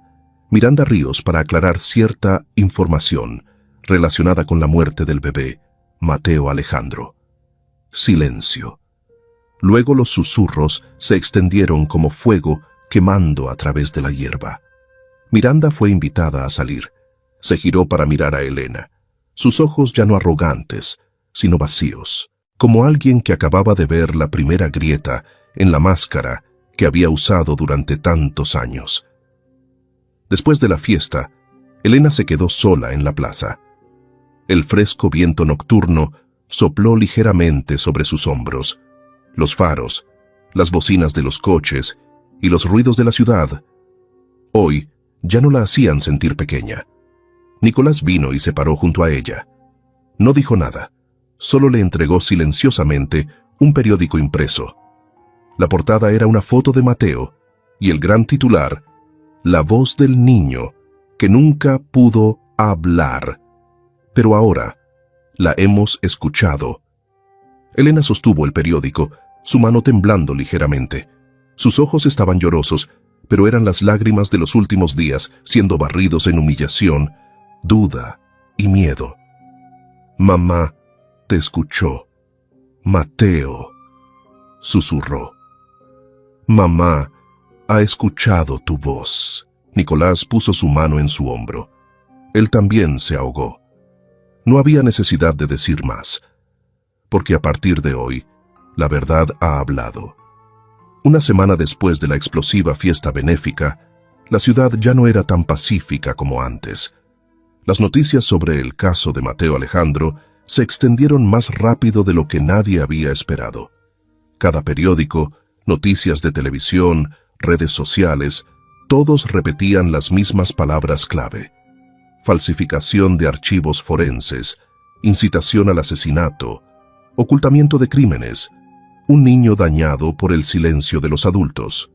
Miranda Ríos para aclarar cierta información relacionada con la muerte del bebé, Mateo Alejandro. Silencio. Luego los susurros se extendieron como fuego quemando a través de la hierba. Miranda fue invitada a salir. Se giró para mirar a Elena, sus ojos ya no arrogantes, sino vacíos, como alguien que acababa de ver la primera grieta en la máscara que había usado durante tantos años. Después de la fiesta, Elena se quedó sola en la plaza. El fresco viento nocturno sopló ligeramente sobre sus hombros. Los faros, las bocinas de los coches y los ruidos de la ciudad, hoy ya no la hacían sentir pequeña. Nicolás vino y se paró junto a ella. No dijo nada, solo le entregó silenciosamente un periódico impreso. La portada era una foto de Mateo y el gran titular, La voz del niño que nunca pudo hablar, pero ahora la hemos escuchado. Elena sostuvo el periódico, su mano temblando ligeramente. Sus ojos estaban llorosos, pero eran las lágrimas de los últimos días siendo barridos en humillación, duda y miedo. Mamá te escuchó. Mateo, susurró. Mamá ha escuchado tu voz. Nicolás puso su mano en su hombro. Él también se ahogó. No había necesidad de decir más, porque a partir de hoy, la verdad ha hablado. Una semana después de la explosiva fiesta benéfica, la ciudad ya no era tan pacífica como antes. Las noticias sobre el caso de Mateo Alejandro se extendieron más rápido de lo que nadie había esperado. Cada periódico, noticias de televisión, redes sociales, todos repetían las mismas palabras clave: falsificación de archivos forenses, incitación al asesinato, ocultamiento de crímenes, un niño dañado por el silencio de los adultos.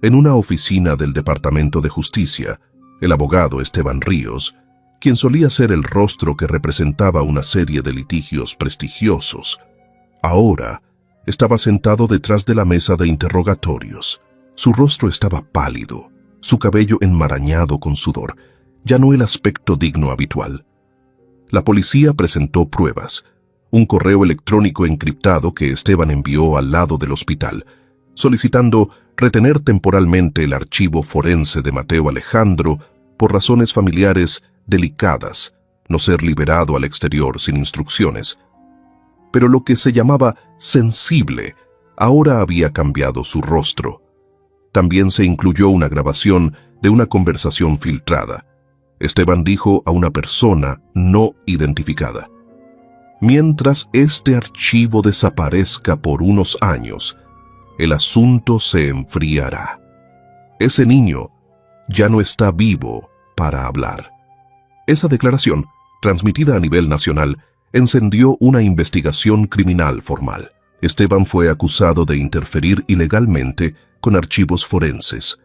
En una oficina del Departamento de Justicia, el abogado Esteban Ríos, quien solía ser el rostro que representaba una serie de litigios prestigiosos, ahora estaba sentado detrás de la mesa de interrogatorios. Su rostro estaba pálido, su cabello enmarañado con sudor, ya no el aspecto digno habitual. La policía presentó pruebas, un correo electrónico encriptado que Esteban envió al lado del hospital, solicitando retener temporalmente el archivo forense de Mateo Alejandro por razones familiares delicadas, no ser liberado al exterior sin instrucciones. Pero lo que se llamaba sensible ahora había cambiado su rostro. También se incluyó una grabación de una conversación filtrada. Esteban dijo a una persona no identificada: mientras este archivo desaparezca por unos años, el asunto se enfriará. Ese niño ya no está vivo para hablar. Esa declaración, transmitida a nivel nacional, encendió una investigación criminal formal. Esteban fue acusado de interferir ilegalmente con archivos forenses,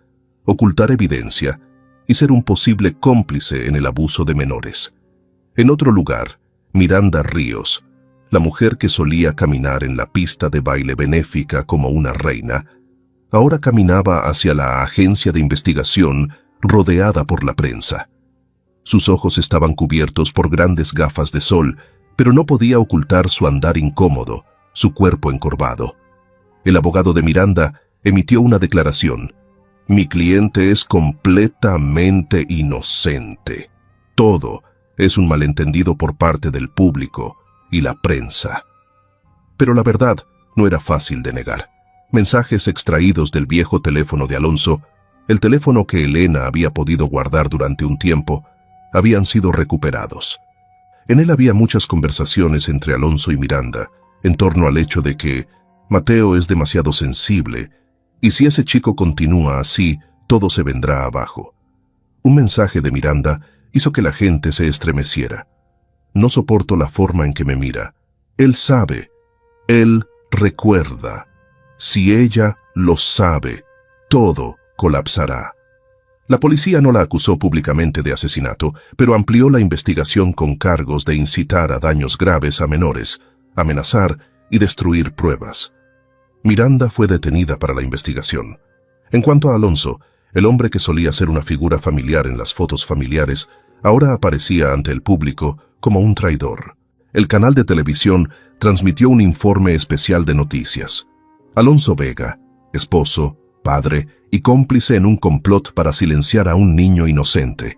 ocultar evidencia y ser un posible cómplice en el abuso de menores. En otro lugar, Miranda Ríos, la mujer que solía caminar en la pista de baile benéfica como una reina, ahora caminaba hacia la agencia de investigación rodeada por la prensa. Sus ojos estaban cubiertos por grandes gafas de sol, pero no podía ocultar su andar incómodo, su cuerpo encorvado. El abogado de Miranda emitió una declaración: mi cliente es completamente inocente. Todo es un malentendido por parte del público y la prensa. Pero la verdad no era fácil de negar. Mensajes extraídos del viejo teléfono de Alonso, el teléfono que Elena había podido guardar durante un tiempo, habían sido recuperados. En él había muchas conversaciones entre Alonso y Miranda en torno al hecho de que Mateo es demasiado sensible y si ese chico continúa así, todo se vendrá abajo. Un mensaje de Miranda hizo que la gente se estremeciera. No soporto la forma en que me mira. Él sabe. Él recuerda. Si ella lo sabe, todo colapsará. La policía no la acusó públicamente de asesinato, pero amplió la investigación con cargos de incitar a daños graves a menores, amenazar y destruir pruebas. Miranda fue detenida para la investigación. En cuanto a Alonso, el hombre que solía ser una figura familiar en las fotos familiares, ahora aparecía ante el público como un traidor. El canal de televisión transmitió un informe especial de noticias. Alonso Vega, esposo, padre y cómplice en un complot para silenciar a un niño inocente.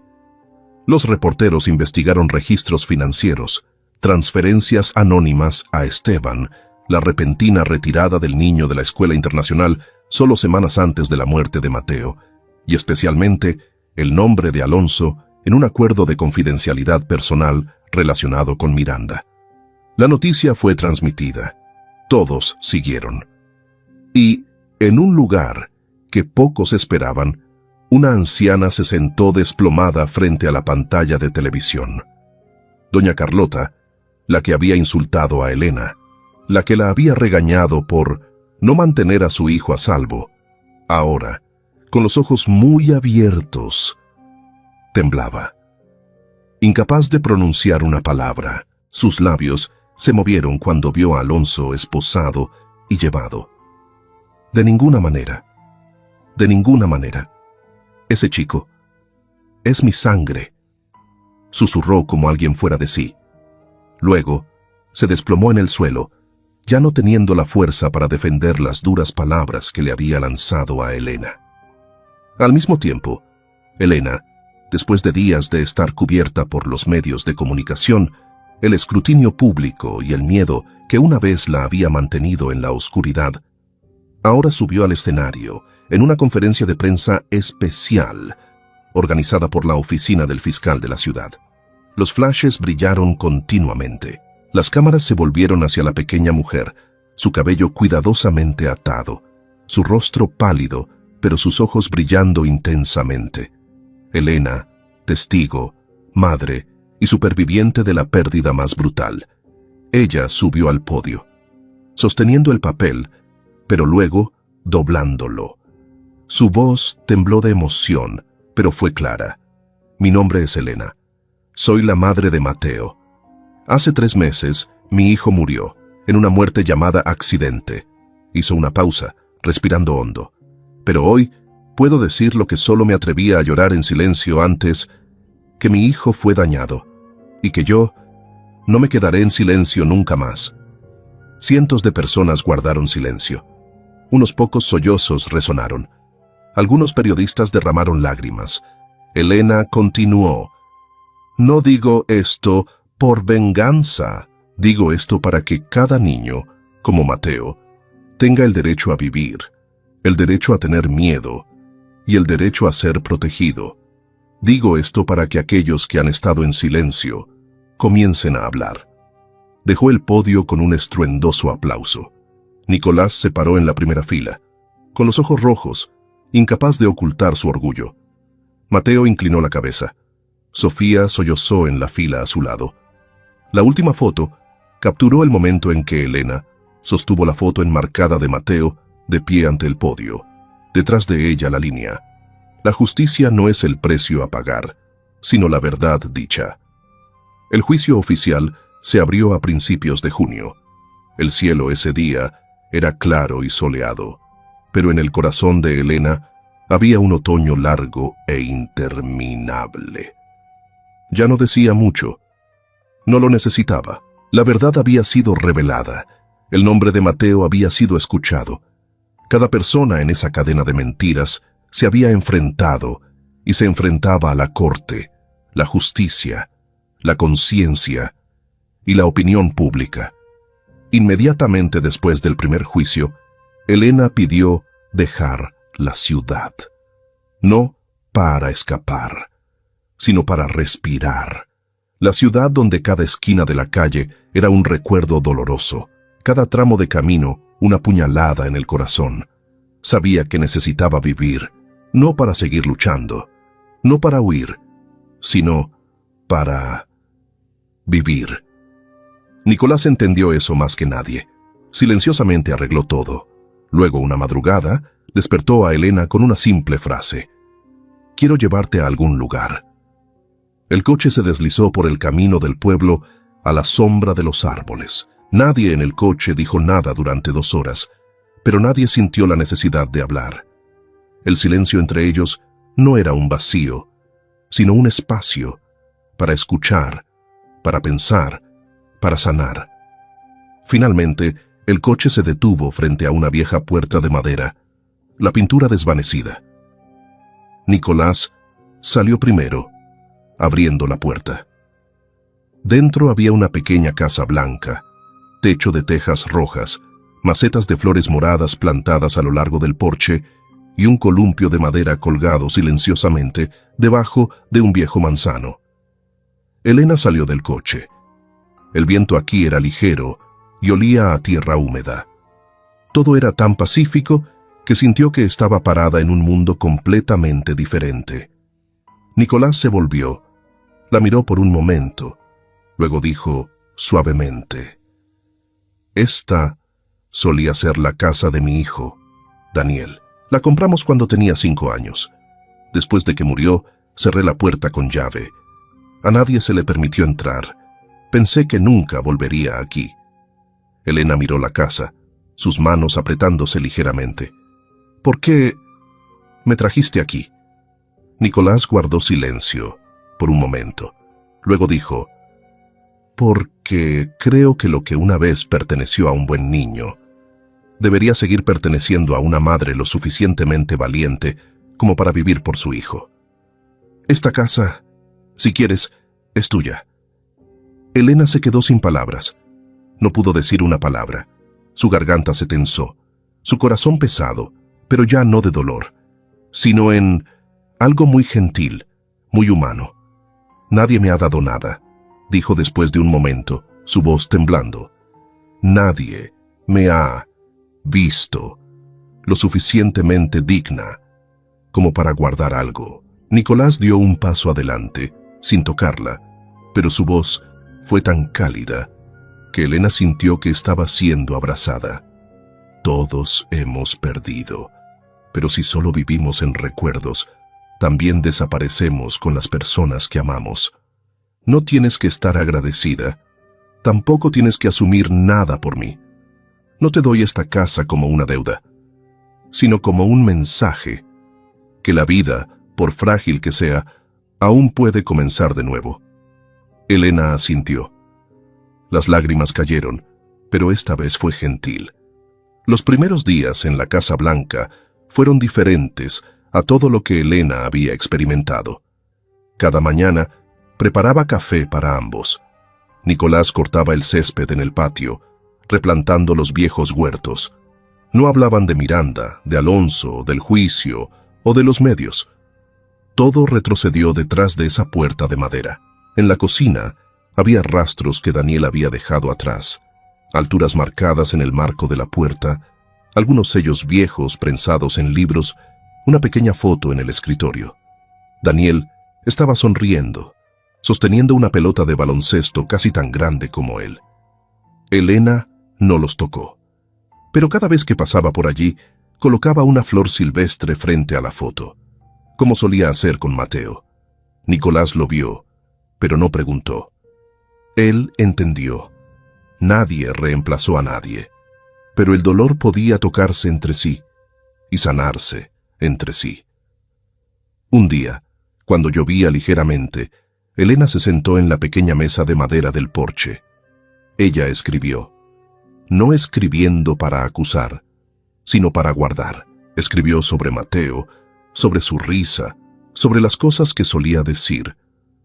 Los reporteros investigaron registros financieros, transferencias anónimas a Esteban, la repentina retirada del niño de la escuela internacional solo semanas antes de la muerte de Mateo, y especialmente el nombre de Alonso en un acuerdo de confidencialidad personal relacionado con Miranda. La noticia fue transmitida. Todos siguieron. Y, en un lugar que pocos esperaban, una anciana se sentó desplomada frente a la pantalla de televisión. Doña Carlota, la que había insultado a Elena, la que la había regañado por no mantener a su hijo a salvo, ahora, con los ojos muy abiertos, temblaba. Incapaz de pronunciar una palabra, sus labios se movieron cuando vio a Alonso esposado y llevado. De ninguna manera, ese chico es mi sangre, susurró como alguien fuera de sí. Luego, se desplomó en el suelo, ya no teniendo la fuerza para defender las duras palabras que le había lanzado a Elena. Al mismo tiempo, Elena, después de días de estar cubierta por los medios de comunicación, el escrutinio público y el miedo que una vez la había mantenido en la oscuridad, ahora subió al escenario en una conferencia de prensa especial organizada por la oficina del fiscal de la ciudad. Los flashes brillaron continuamente. Las cámaras se volvieron hacia la pequeña mujer, su cabello cuidadosamente atado, su rostro pálido, pero sus ojos brillando intensamente. Elena, testigo, madre y superviviente de la pérdida más brutal. Ella subió al podio, sosteniendo el papel, pero luego doblándolo. Su voz tembló de emoción, pero fue clara. Mi nombre es Elena. Soy la madre de Mateo. Hace 3 meses, mi hijo murió, en una muerte llamada accidente. Hizo una pausa, respirando hondo. Pero hoy puedo decir lo que solo me atrevía a llorar en silencio antes, que mi hijo fue dañado, y que yo no me quedaré en silencio nunca más. Cientos de personas guardaron silencio. Unos pocos sollozos resonaron. Algunos periodistas derramaron lágrimas. Elena continuó. No digo esto por venganza. Digo esto para que cada niño, como Mateo, tenga el derecho a vivir, el derecho a tener miedo y el derecho a ser protegido. Digo esto para que aquellos que han estado en silencio comiencen a hablar. Dejó el podio con un estruendoso aplauso. Nicolás se paró en la primera fila, con los ojos rojos, incapaz de ocultar su orgullo. Mateo inclinó la cabeza. Sofía sollozó en la fila a su lado. La última foto capturó el momento en que Elena sostuvo la foto enmarcada de Mateo de pie ante el podio. Detrás de ella la línea. La justicia no es el precio a pagar, sino la verdad dicha. El juicio oficial se abrió a principios de junio. El cielo ese día era claro y soleado, pero en el corazón de Elena había un otoño largo e interminable. Ya no decía mucho. No lo necesitaba. La verdad había sido revelada. El nombre de Mateo había sido escuchado. Cada persona en esa cadena de mentiras se había enfrentado y se enfrentaba a la corte, la justicia, la conciencia y la opinión pública. Inmediatamente después del primer juicio, Elena pidió dejar la ciudad. No para escapar, sino para respirar. La ciudad donde cada esquina de la calle era un recuerdo doloroso, cada tramo de camino una puñalada en el corazón. Sabía que necesitaba vivir, no para seguir luchando, no para huir, sino para vivir. Nicolás entendió eso más que nadie. Silenciosamente arregló todo. Luego, una madrugada, despertó a Elena con una simple frase. «Quiero llevarte a algún lugar». El coche se deslizó por el camino del pueblo a la sombra de los árboles. Nadie en el coche dijo nada durante 2 horas, pero nadie sintió la necesidad de hablar. El silencio entre ellos no era un vacío, sino un espacio para escuchar, para pensar, para sanar. Finalmente, el coche se detuvo frente a una vieja puerta de madera, la pintura desvanecida. Nicolás salió primero, abriendo la puerta. Dentro había una pequeña casa blanca, techo de tejas rojas, macetas de flores moradas plantadas a lo largo del porche y un columpio de madera colgado silenciosamente debajo de un viejo manzano. Elena salió del coche. El viento aquí era ligero y olía a tierra húmeda. Todo era tan pacífico que sintió que estaba parada en un mundo completamente diferente. Nicolás se volvió, la miró por un momento, luego dijo suavemente: «Esta solía ser la casa de mi hijo, Daniel. La compramos cuando tenía 5 años. Después de que murió, cerré la puerta con llave. A nadie se le permitió entrar. Pensé que nunca volvería aquí». Elena miró la casa, sus manos apretándose ligeramente. «¿Por qué me trajiste aquí?» Nicolás guardó silencio por un momento. Luego dijo: «Porque creo que lo que una vez perteneció a un buen niño debería seguir perteneciendo a una madre lo suficientemente valiente como para vivir por su hijo. Esta casa, si quieres, es tuya». Elena se quedó sin palabras. No pudo decir una palabra. Su garganta se tensó, su corazón pesado, pero ya no de dolor, sino en algo muy gentil, muy humano. «Nadie me ha dado nada», dijo después de un momento, su voz temblando. «Nadie me ha visto lo suficientemente digna como para guardar algo». Nicolás dio un paso adelante, sin tocarla, pero su voz fue tan cálida que Elena sintió que estaba siendo abrazada. «Todos hemos perdido, pero si solo vivimos en recuerdos, también desaparecemos con las personas que amamos. No tienes que estar agradecida, tampoco tienes que asumir nada por mí. No te doy esta casa como una deuda, sino como un mensaje, que la vida, por frágil que sea, aún puede comenzar de nuevo». Elena asintió. Las lágrimas cayeron, pero esta vez fue gentil. Los primeros días en la Casa Blanca fueron diferentes a todo lo que Elena había experimentado. Cada mañana preparaba café para ambos. Nicolás cortaba el césped en el patio, replantando los viejos huertos. No hablaban de Miranda, de Alonso, del juicio o de los medios. Todo retrocedió detrás de esa puerta de madera. En la cocina había rastros que Daniel había dejado atrás, alturas marcadas en el marco de la puerta, algunos sellos viejos prensados en libros, una pequeña foto en el escritorio. Daniel estaba sonriendo, sosteniendo una pelota de baloncesto casi tan grande como él. Elena no los tocó, pero cada vez que pasaba por allí, colocaba una flor silvestre frente a la foto, como solía hacer con Mateo. Nicolás lo vio, pero no preguntó. Él entendió. Nadie reemplazó a nadie, pero el dolor podía tocarse entre sí y sanarse entre sí. Un día, cuando llovía ligeramente, Elena se sentó en la pequeña mesa de madera del porche. Ella escribió, no escribiendo para acusar, sino para guardar. Escribió sobre Mateo, sobre su risa, sobre las cosas que solía decir,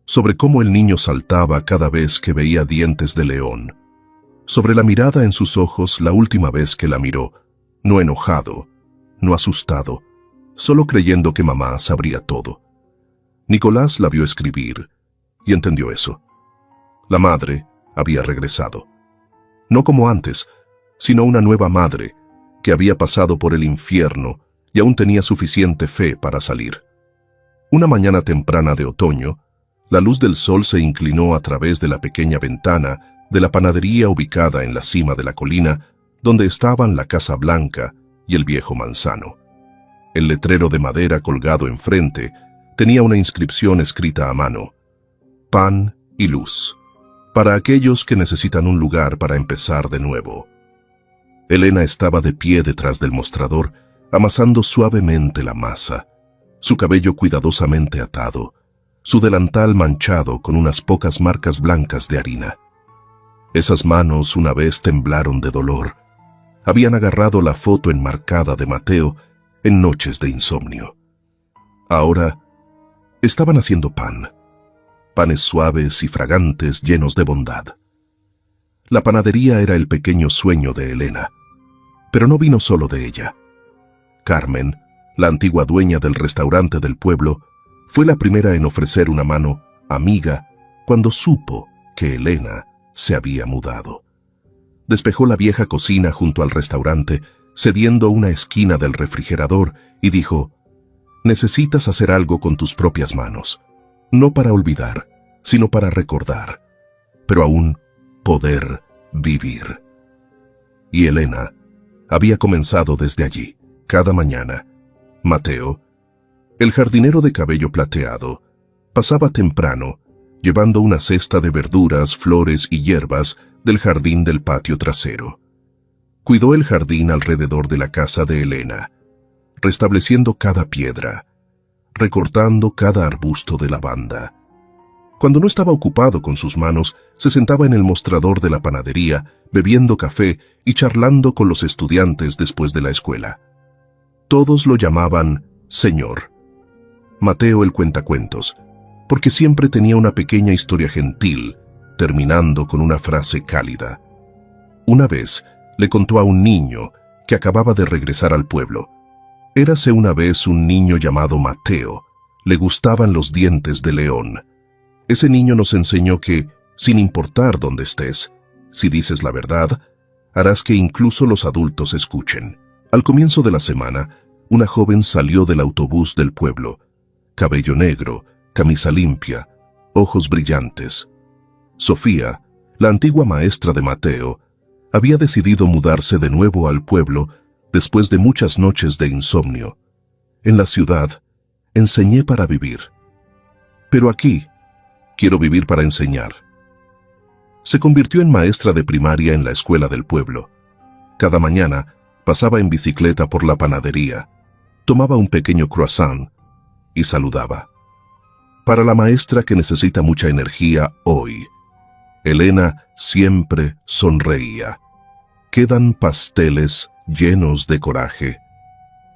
sobre cómo el niño saltaba cada vez que veía dientes de león, sobre la mirada en sus ojos la última vez que la miró, no enojado, no asustado, solo creyendo que mamá sabría todo. Nicolás la vio escribir y entendió eso. La madre había regresado. No como antes, sino una nueva madre que había pasado por el infierno y aún tenía suficiente fe para salir. Una mañana temprana de otoño, la luz del sol se inclinó a través de la pequeña ventana de la panadería ubicada en la cima de la colina, donde estaban la Casa Blanca y el viejo manzano. El letrero de madera colgado enfrente tenía una inscripción escrita a mano: «Pan y luz, para aquellos que necesitan un lugar para empezar de nuevo». Elena estaba de pie detrás del mostrador, amasando suavemente la masa, su cabello cuidadosamente atado, su delantal manchado con unas pocas marcas blancas de harina. Esas manos una vez temblaron de dolor. Habían agarrado la foto enmarcada de Mateo en noches de insomnio. Ahora estaban haciendo pan, panes suaves y fragantes llenos de bondad. La panadería era el pequeño sueño de Elena, pero no vino solo de ella. Carmen, la antigua dueña del restaurante del pueblo, fue la primera en ofrecer una mano amiga cuando supo que Elena se había mudado. Despejó la vieja cocina junto al restaurante, cediendo una esquina del refrigerador, y dijo: «Necesitas hacer algo con tus propias manos, no para olvidar, sino para recordar, pero aún poder vivir». Y Elena había comenzado desde allí. Cada mañana, Mateo, el jardinero de cabello plateado, pasaba temprano, llevando una cesta de verduras, flores y hierbas del jardín del patio trasero. Cuidó el jardín alrededor de la casa de Elena, restableciendo cada piedra, recortando cada arbusto de lavanda. Cuando no estaba ocupado con sus manos, se sentaba en el mostrador de la panadería, bebiendo café y charlando con los estudiantes después de la escuela. Todos lo llamaban Señor Mateo el cuentacuentos, porque siempre tenía una pequeña historia gentil, terminando con una frase cálida. Una vez le contó a un niño que acababa de regresar al pueblo. Érase una vez un niño llamado Mateo. Le gustaban los dientes de león. Ese niño nos enseñó que, sin importar dónde estés, si dices la verdad, harás que incluso los adultos escuchen. Al comienzo de la semana, una joven salió del autobús del pueblo. Cabello negro, camisa limpia, ojos brillantes. Sofía, la antigua maestra de Mateo, había decidido mudarse de nuevo al pueblo después de muchas noches de insomnio. En la ciudad, enseñé para vivir. Pero aquí, quiero vivir para enseñar. Se convirtió en maestra de primaria en la escuela del pueblo. Cada mañana pasaba en bicicleta por la panadería, tomaba un pequeño croissant y saludaba. Para la maestra que necesita mucha energía hoy, Elena siempre sonreía. Quedan pasteles llenos de coraje.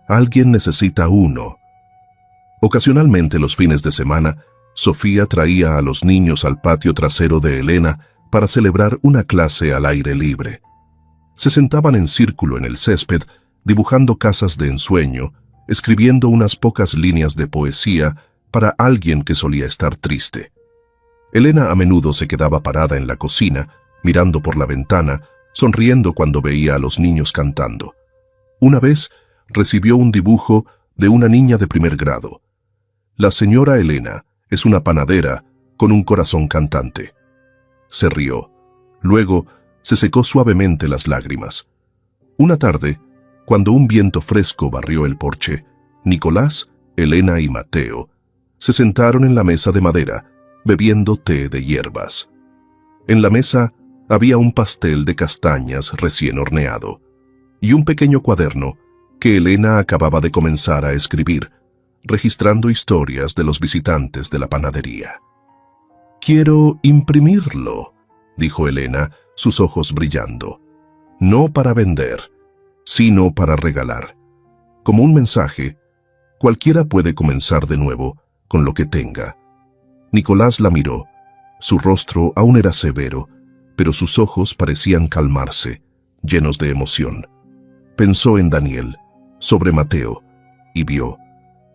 Alguien necesita uno. Ocasionalmente los fines de semana, Sofía traía a los niños al patio trasero de Elena para celebrar una clase al aire libre. Se sentaban en círculo en el césped, dibujando casas de ensueño, escribiendo unas pocas líneas de poesía para alguien que solía estar triste. Elena a menudo se quedaba parada en la cocina, mirando por la ventana, sonriendo cuando veía a los niños cantando. Una vez recibió un dibujo de una niña de primer grado. La señora Elena es una panadera con un corazón cantante. Se rió. Luego se secó suavemente las lágrimas. Una tarde, cuando un viento fresco barrió el porche, Nicolás, Elena y Mateo se sentaron en la mesa de madera, bebiendo té de hierbas. En la mesa había un pastel de castañas recién horneado y un pequeño cuaderno que Elena acababa de comenzar a escribir, registrando historias de los visitantes de la panadería. «Quiero imprimirlo», dijo Elena, sus ojos brillando. «No para vender, sino para regalar. Como un mensaje, cualquiera puede comenzar de nuevo con lo que tenga». Nicolás la miró. Su rostro aún era severo, pero sus ojos parecían calmarse, llenos de emoción. Pensó en Daniel, sobre Mateo, y vio.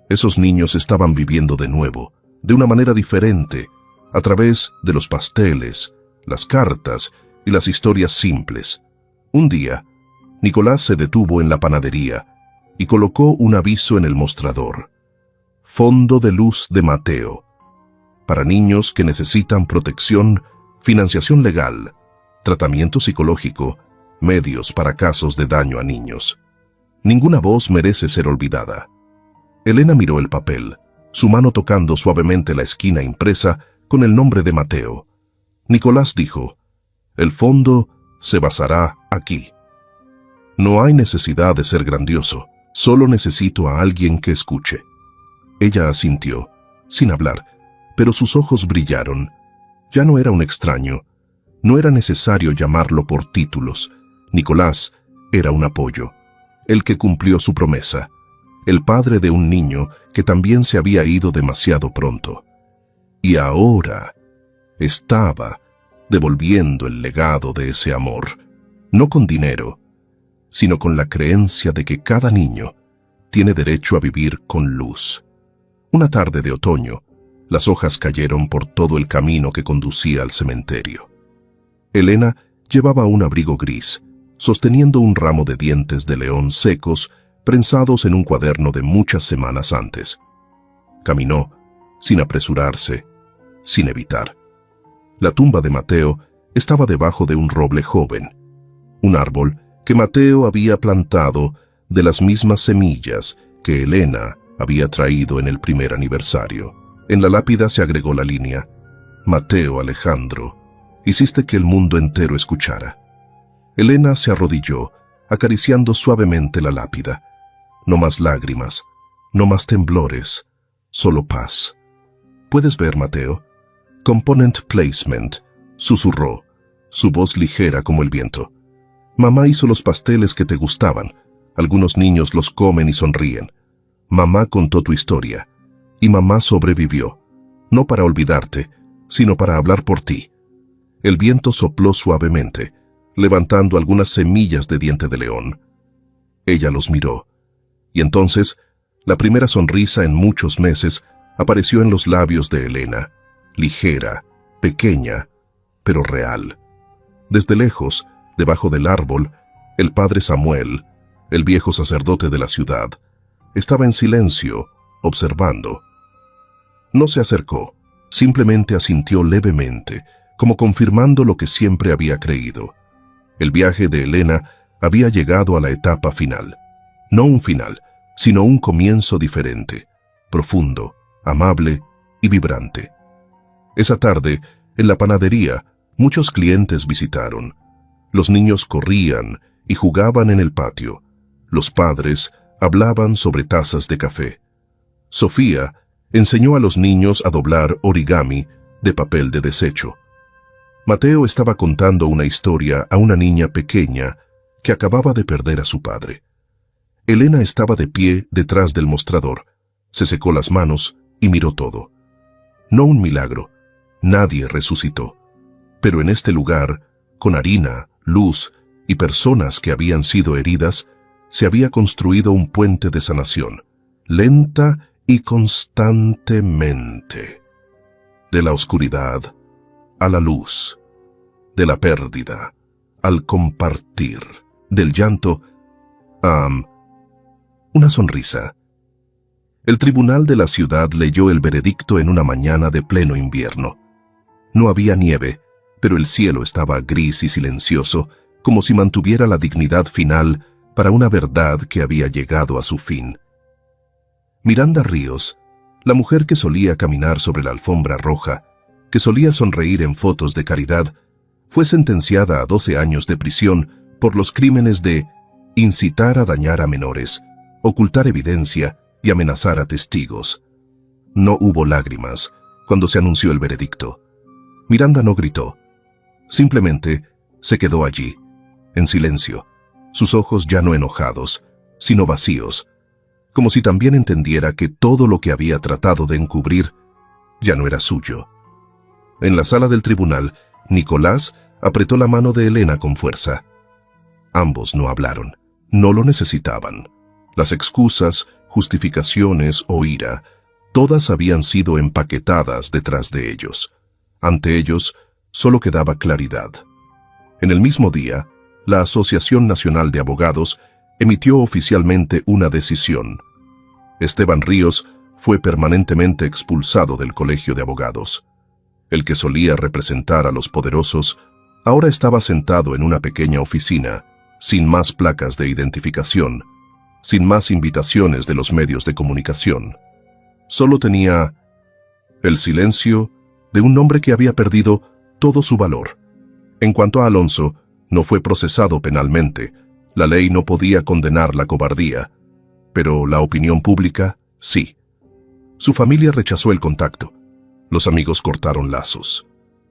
Esos niños estaban viviendo de nuevo, de una manera diferente, a través de los pasteles, las cartas y las historias simples. Un día, Nicolás se detuvo en la panadería y colocó un aviso en el mostrador. Fondo de luz de Mateo. Para niños que necesitan protección, financiación legal, tratamiento psicológico, medios para casos de daño a niños. Ninguna voz merece ser olvidada. Elena miró el papel, su mano tocando suavemente la esquina impresa con el nombre de Mateo. Nicolás dijo: «El fondo se basará aquí». No hay necesidad de ser grandioso, solo necesito a alguien que escuche. Ella asintió, sin hablar, pero sus ojos brillaron. Ya no era un extraño. No era necesario llamarlo por títulos. Nicolás era un apoyo, el que cumplió su promesa, el padre de un niño que también se había ido demasiado pronto. Y ahora estaba devolviendo el legado de ese amor, no con dinero, sino con la creencia de que cada niño tiene derecho a vivir con luz. Una tarde de otoño, las hojas cayeron por todo el camino que conducía al cementerio. Elena llevaba un abrigo gris, sosteniendo un ramo de dientes de león secos prensados en un cuaderno de muchas semanas antes. Caminó, sin apresurarse, sin evitar. La tumba de Mateo estaba debajo de un roble joven, un árbol que Mateo había plantado de las mismas semillas que Elena había traído en el primer aniversario. En la lápida se agregó la línea: Mateo Alejandro, hiciste que el mundo entero escuchara. Elena se arrodilló, acariciando suavemente la lápida. No más lágrimas, no más temblores, solo paz. ¿Puedes ver, Mateo? Component placement, susurró, su voz ligera como el viento. Mamá hizo los pasteles que te gustaban. Algunos niños los comen y sonríen. Mamá contó tu historia. Y mamá sobrevivió, no para olvidarte, sino para hablar por ti. El viento sopló suavemente, levantando algunas semillas de diente de león. Ella los miró, y entonces, la primera sonrisa en muchos meses apareció en los labios de Elena, ligera, pequeña, pero real. Desde lejos, debajo del árbol, el padre Samuel, el viejo sacerdote de la ciudad, estaba en silencio, observando. No se acercó, simplemente asintió levemente, como confirmando lo que siempre había creído. El viaje de Elena había llegado a la etapa final. No un final, sino un comienzo diferente, profundo, amable y vibrante. Esa tarde, en la panadería, muchos clientes visitaron. Los niños corrían y jugaban en el patio. Los padres hablaban sobre tazas de café. Sofía enseñó a los niños a doblar origami de papel de desecho. Mateo estaba contando una historia a una niña pequeña que acababa de perder a su padre. Elena estaba de pie detrás del mostrador, se secó las manos y miró todo. No un milagro, nadie resucitó. Pero en este lugar, con harina, luz y personas que habían sido heridas, se había construido un puente de sanación, lenta y constantemente. De la oscuridad a la luz, de la pérdida al compartir, del llanto a una sonrisa. El tribunal de la ciudad leyó el veredicto en una mañana de pleno invierno. No había nieve, pero el cielo estaba gris y silencioso, como si mantuviera la dignidad final para una verdad que había llegado a su fin. Miranda Ríos, la mujer que solía caminar sobre la alfombra roja, que solía sonreír en fotos de caridad, fue sentenciada a 12 años de prisión por los crímenes de incitar a dañar a menores, ocultar evidencia y amenazar a testigos. No hubo lágrimas cuando se anunció el veredicto. Miranda no gritó. Simplemente se quedó allí, en silencio, sus ojos ya no enojados, sino vacíos, como si también entendiera que todo lo que había tratado de encubrir ya no era suyo. En la sala del tribunal, Nicolás apretó la mano de Elena con fuerza. Ambos no hablaron, no lo necesitaban. Las excusas, justificaciones o ira, todas habían sido empaquetadas detrás de ellos. Ante ellos, solo quedaba claridad. En el mismo día, la Asociación Nacional de Abogados emitió oficialmente una decisión. Esteban Ríos fue permanentemente expulsado del Colegio de Abogados. El que solía representar a los poderosos, ahora estaba sentado en una pequeña oficina, sin más placas de identificación, sin más invitaciones de los medios de comunicación. Solo tenía el silencio de un hombre que había perdido todo su valor. En cuanto a Alonso, no fue procesado penalmente. La ley no podía condenar la cobardía, pero la opinión pública, sí. Su familia rechazó el contacto. Los amigos cortaron lazos.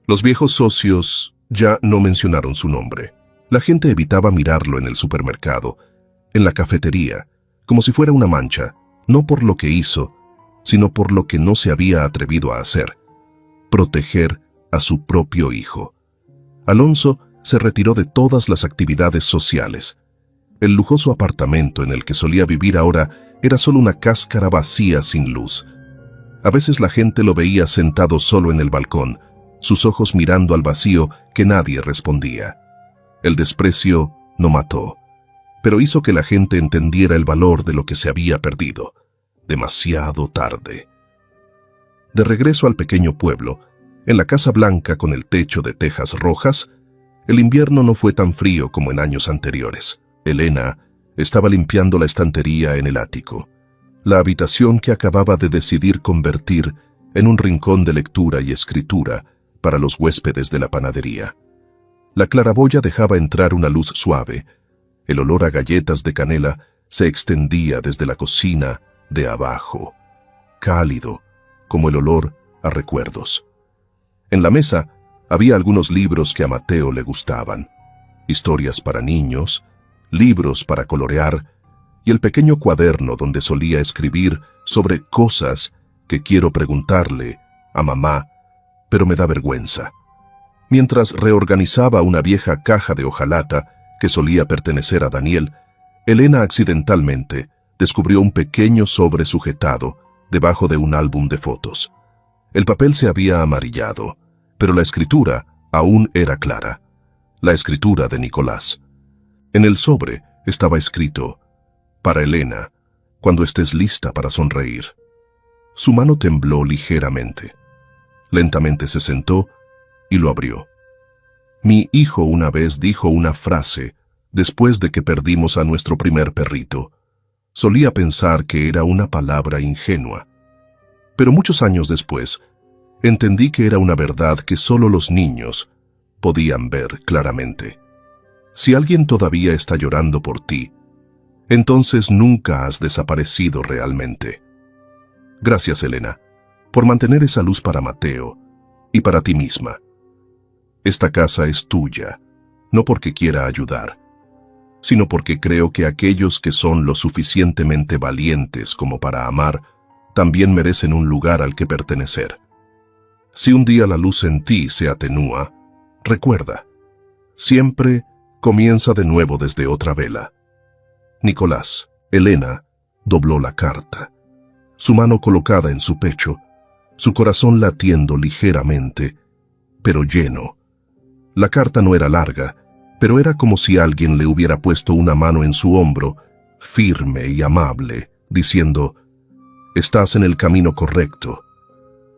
Los viejos socios ya no mencionaron su nombre. La gente evitaba mirarlo en el supermercado, en la cafetería, como si fuera una mancha, no por lo que hizo, sino por lo que no se había atrevido a hacer: proteger a su propio hijo. Alonso se retiró de todas las actividades sociales. El lujoso apartamento en el que solía vivir ahora era solo una cáscara vacía sin luz. A veces la gente lo veía sentado solo en el balcón, sus ojos mirando al vacío que nadie respondía. El desprecio no mató, pero hizo que la gente entendiera el valor de lo que se había perdido, demasiado tarde. De regreso al pequeño pueblo, en la Casa Blanca con el techo de tejas rojas, el invierno no fue tan frío como en años anteriores. Elena estaba limpiando la estantería en el ático, la habitación que acababa de decidir convertir en un rincón de lectura y escritura para los huéspedes de la panadería. La claraboya dejaba entrar una luz suave. El olor a galletas de canela se extendía desde la cocina de abajo, cálido como el olor a recuerdos. En la mesa había algunos libros que a Mateo le gustaban, historias para niños, libros para colorear y el pequeño cuaderno donde solía escribir sobre cosas que quiero preguntarle a mamá, pero me da vergüenza. Mientras reorganizaba una vieja caja de hojalata que solía pertenecer a Daniel, Elena accidentalmente descubrió un pequeño sobre sujetado debajo de un álbum de fotos. El papel se había amarillado, pero la escritura aún era clara. La escritura de Nicolás. En el sobre estaba escrito: para Elena, cuando estés lista para sonreír. Su mano tembló ligeramente. Lentamente se sentó y lo abrió. Mi hijo una vez dijo una frase después de que perdimos a nuestro primer perrito. Solía pensar que era una palabra ingenua, pero muchos años después entendí que era una verdad que solo los niños podían ver claramente. Si alguien todavía está llorando por ti, entonces nunca has desaparecido realmente. Gracias, Elena, por mantener esa luz para Mateo y para ti misma. Esta casa es tuya, no porque quiera ayudar, sino porque creo que aquellos que son lo suficientemente valientes como para amar, también merecen un lugar al que pertenecer. Si un día la luz en ti se atenúa, recuerda, siempre comienza de nuevo desde otra vela. Nicolás. Elena dobló la carta, su mano colocada en su pecho, su corazón latiendo ligeramente, pero lleno. La carta no era larga, pero era como si alguien le hubiera puesto una mano en su hombro, firme y amable, diciendo: estás en el camino correcto.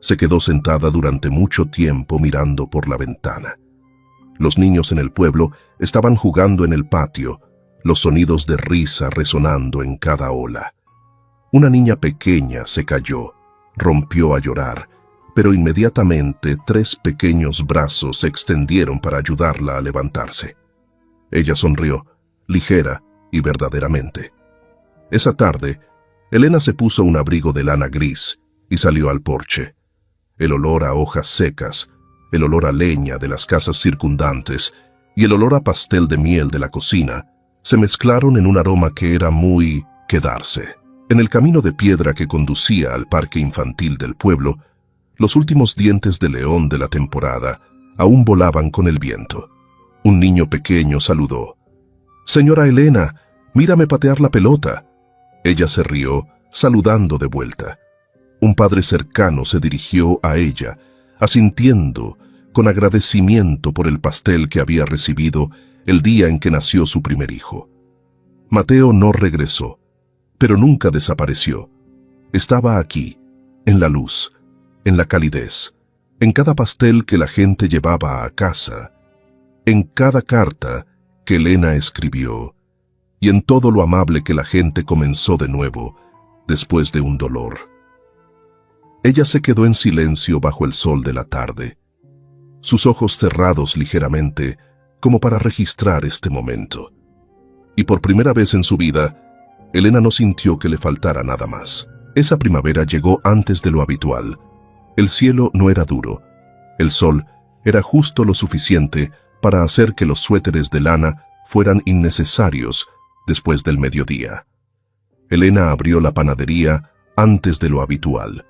Se quedó sentada durante mucho tiempo mirando por la ventana. Los niños en el pueblo estaban jugando en el patio, los sonidos de risa resonando en cada ola. Una niña pequeña se cayó, rompió a llorar, pero inmediatamente 3 pequeños brazos se extendieron para ayudarla a levantarse. Ella sonrió, ligera y verdaderamente. Esa tarde, Elena se puso un abrigo de lana gris y salió al porche. El olor a hojas secas, el olor a leña de las casas circundantes y el olor a pastel de miel de la cocina se mezclaron en un aroma que era muy quedarse. En el camino de piedra que conducía al parque infantil del pueblo, los últimos dientes de león de la temporada aún volaban con el viento. Un niño pequeño saludó. «Señora Elena, mírame patear la pelota». Ella se rió, saludando de vuelta. Un padre cercano se dirigió a ella, asintiendo con agradecimiento por el pastel que había recibido el día en que nació su primer hijo. Mateo no regresó, pero nunca desapareció. Estaba aquí, en la luz, en la calidez, en cada pastel que la gente llevaba a casa, en cada carta que Elena escribió y en todo lo amable que la gente comenzó de nuevo después de un dolor. Ella se quedó en silencio bajo el sol de la tarde, sus ojos cerrados ligeramente como para registrar este momento. Y por primera vez en su vida, Elena no sintió que le faltara nada más. Esa primavera llegó antes de lo habitual. El cielo no era duro. El sol era justo lo suficiente para hacer que los suéteres de lana fueran innecesarios después del mediodía. Elena abrió la panadería antes de lo habitual.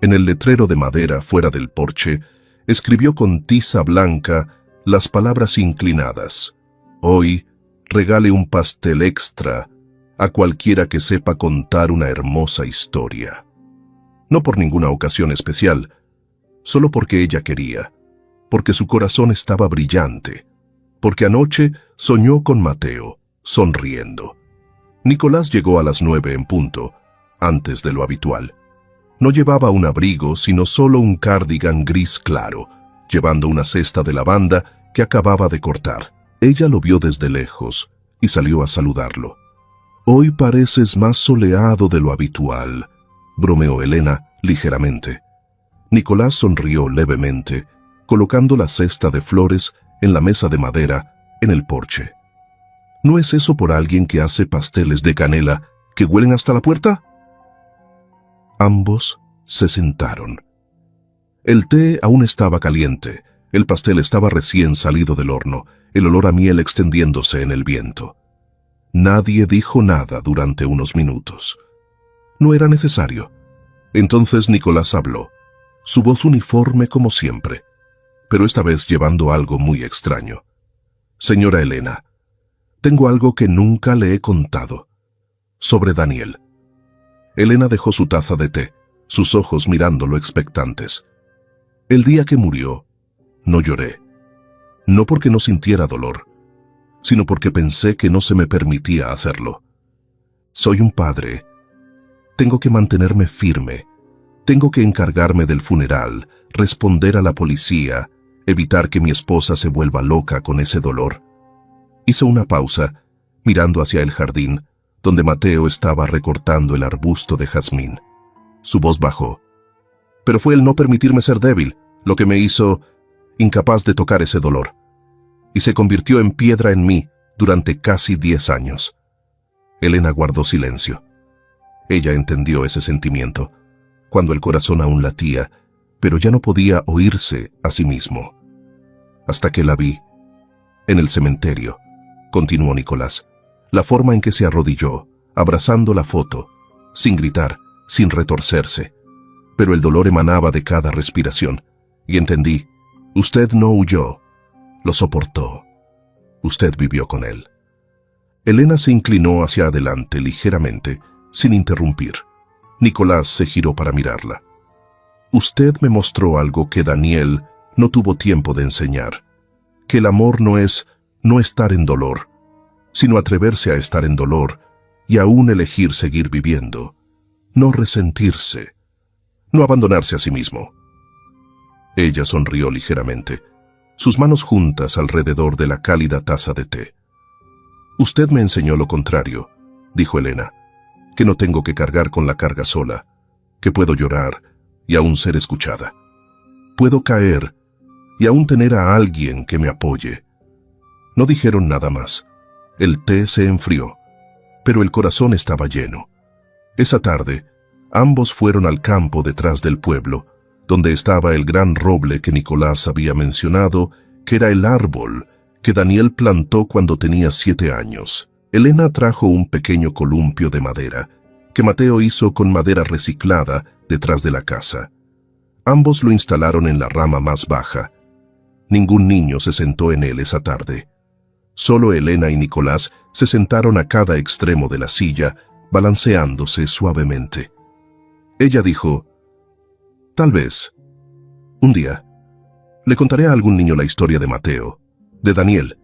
En el letrero de madera fuera del porche, escribió con tiza blanca las palabras inclinadas: «Hoy regale un pastel extra a cualquiera que sepa contar una hermosa historia. No por ninguna ocasión especial, solo porque ella quería, porque su corazón estaba brillante, porque anoche soñó con Mateo, sonriendo. Nicolás llegó a las 9 en punto, antes de lo habitual. No llevaba un abrigo, sino solo un cardigan gris claro, llevando una cesta de lavanda que acababa de cortar. Ella lo vio desde lejos y salió a saludarlo. «Hoy pareces más soleado de lo habitual», bromeó Elena ligeramente. Nicolás sonrió levemente, colocando la cesta de flores en la mesa de madera en el porche. «¿No es eso por alguien que hace pasteles de canela que huelen hasta la puerta?» Ambos se sentaron. El té aún estaba caliente, el pastel estaba recién salido del horno, el olor a miel extendiéndose en el viento. Nadie dijo nada durante unos minutos. No era necesario. Entonces Nicolás habló, su voz uniforme como siempre, pero esta vez llevando algo muy extraño. «Señora Elena, tengo algo que nunca le he contado. Sobre Daniel». Elena dejó su taza de té, sus ojos mirándolo expectantes. «El día que murió, no lloré. No porque no sintiera dolor, sino porque pensé que no se me permitía hacerlo. Soy un padre. Tengo que mantenerme firme. Tengo que encargarme del funeral, responder a la policía, evitar que mi esposa se vuelva loca con ese dolor». Hizo una pausa, mirando hacia el jardín, donde Mateo estaba recortando el arbusto de jazmín. Su voz bajó. «Pero fue el no permitirme ser débil lo que me hizo incapaz de tocar ese dolor, y se convirtió en piedra en mí durante casi 10 años». Elena guardó silencio. Ella entendió ese sentimiento, cuando el corazón aún latía, pero ya no podía oírse a sí mismo. «Hasta que la vi. En el cementerio», continuó Nicolás, «la forma en que se arrodilló, abrazando la foto, sin gritar, sin retorcerse. Pero el dolor emanaba de cada respiración, y entendí, usted no huyó, lo soportó. Usted vivió con él». Elena se inclinó hacia adelante ligeramente, sin interrumpir. Nicolás se giró para mirarla. «Usted me mostró algo que Daniel no tuvo tiempo de enseñar, que el amor no es no estar en dolor, sino atreverse a estar en dolor y aún elegir seguir viviendo, no resentirse, no abandonarse a sí mismo». Ella sonrió ligeramente, sus manos juntas alrededor de la cálida taza de té. «Usted me enseñó lo contrario», dijo Elena, «que no tengo que cargar con la carga sola, que puedo llorar y aún ser escuchada. Puedo caer y aún tener a alguien que me apoye». No dijeron nada más. El té se enfrió, pero el corazón estaba lleno. Esa tarde, ambos fueron al campo detrás del pueblo, donde estaba el gran roble que Nicolás había mencionado, que era el árbol que Daniel plantó cuando tenía 7 años. Elena trajo un pequeño columpio de madera, que Mateo hizo con madera reciclada detrás de la casa. Ambos lo instalaron en la rama más baja. Ningún niño se sentó en él esa tarde. Solo Elena y Nicolás se sentaron a cada extremo de la silla, balanceándose suavemente. Ella dijo, «Tal vez, un día, le contaré a algún niño la historia de Mateo, de Daniel,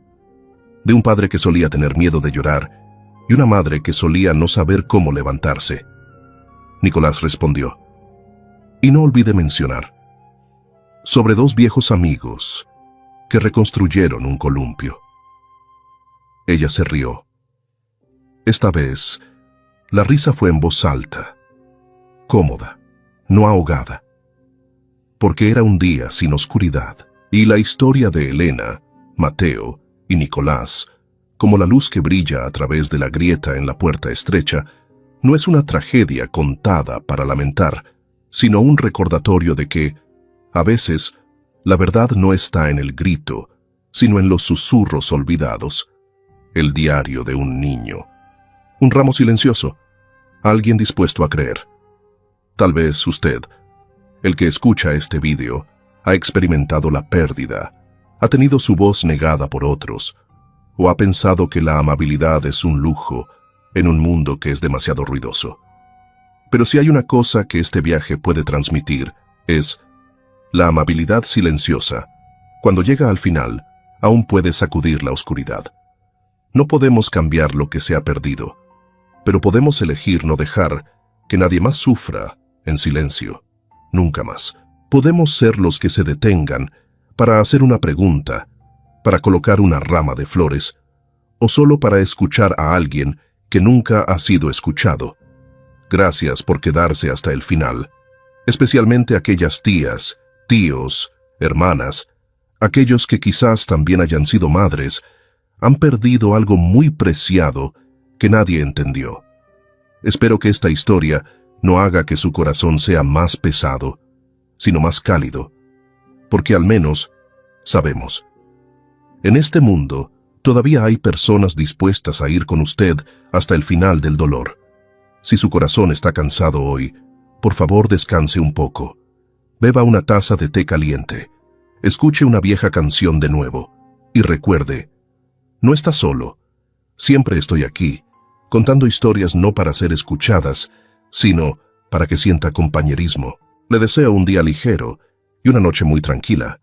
de un padre que solía tener miedo de llorar y una madre que solía no saber cómo levantarse». Nicolás respondió, «Y no olvide mencionar, sobre 2 viejos amigos que reconstruyeron un columpio». Ella se rió. Esta vez, la risa fue en voz alta, cómoda, no ahogada, porque era un día sin oscuridad, y la historia de Elena, Mateo y Nicolás, como la luz que brilla a través de la grieta en la puerta estrecha, no es una tragedia contada para lamentar, sino un recordatorio de que, a veces, la verdad no está en el grito, sino en los susurros olvidados. El diario de un niño. Un ramo silencioso. Alguien dispuesto a creer. Tal vez usted, el que escucha este vídeo, ha experimentado la pérdida, ha tenido su voz negada por otros, o ha pensado que la amabilidad es un lujo en un mundo que es demasiado ruidoso. Pero si hay una cosa que este viaje puede transmitir, es la amabilidad silenciosa. Cuando llega al final, aún puede sacudir la oscuridad. No podemos cambiar lo que se ha perdido, pero podemos elegir no dejar que nadie más sufra en silencio. Nunca más. Podemos ser los que se detengan para hacer una pregunta, para colocar una rama de flores, o solo para escuchar a alguien que nunca ha sido escuchado. Gracias por quedarse hasta el final, especialmente aquellas tías, tíos, hermanas, aquellos que quizás también hayan sido madres, han perdido algo muy preciado que nadie entendió. Espero que esta historia no haga que su corazón sea más pesado, sino más cálido, porque al menos sabemos. En este mundo todavía hay personas dispuestas a ir con usted hasta el final del dolor. Si su corazón está cansado hoy, por favor descanse un poco. Beba una taza de té caliente. Escuche una vieja canción de nuevo. Y recuerde, no está solo. Siempre estoy aquí, contando historias no para ser escuchadas, sino para que sienta compañerismo. Le deseo un día ligero y una noche muy tranquila.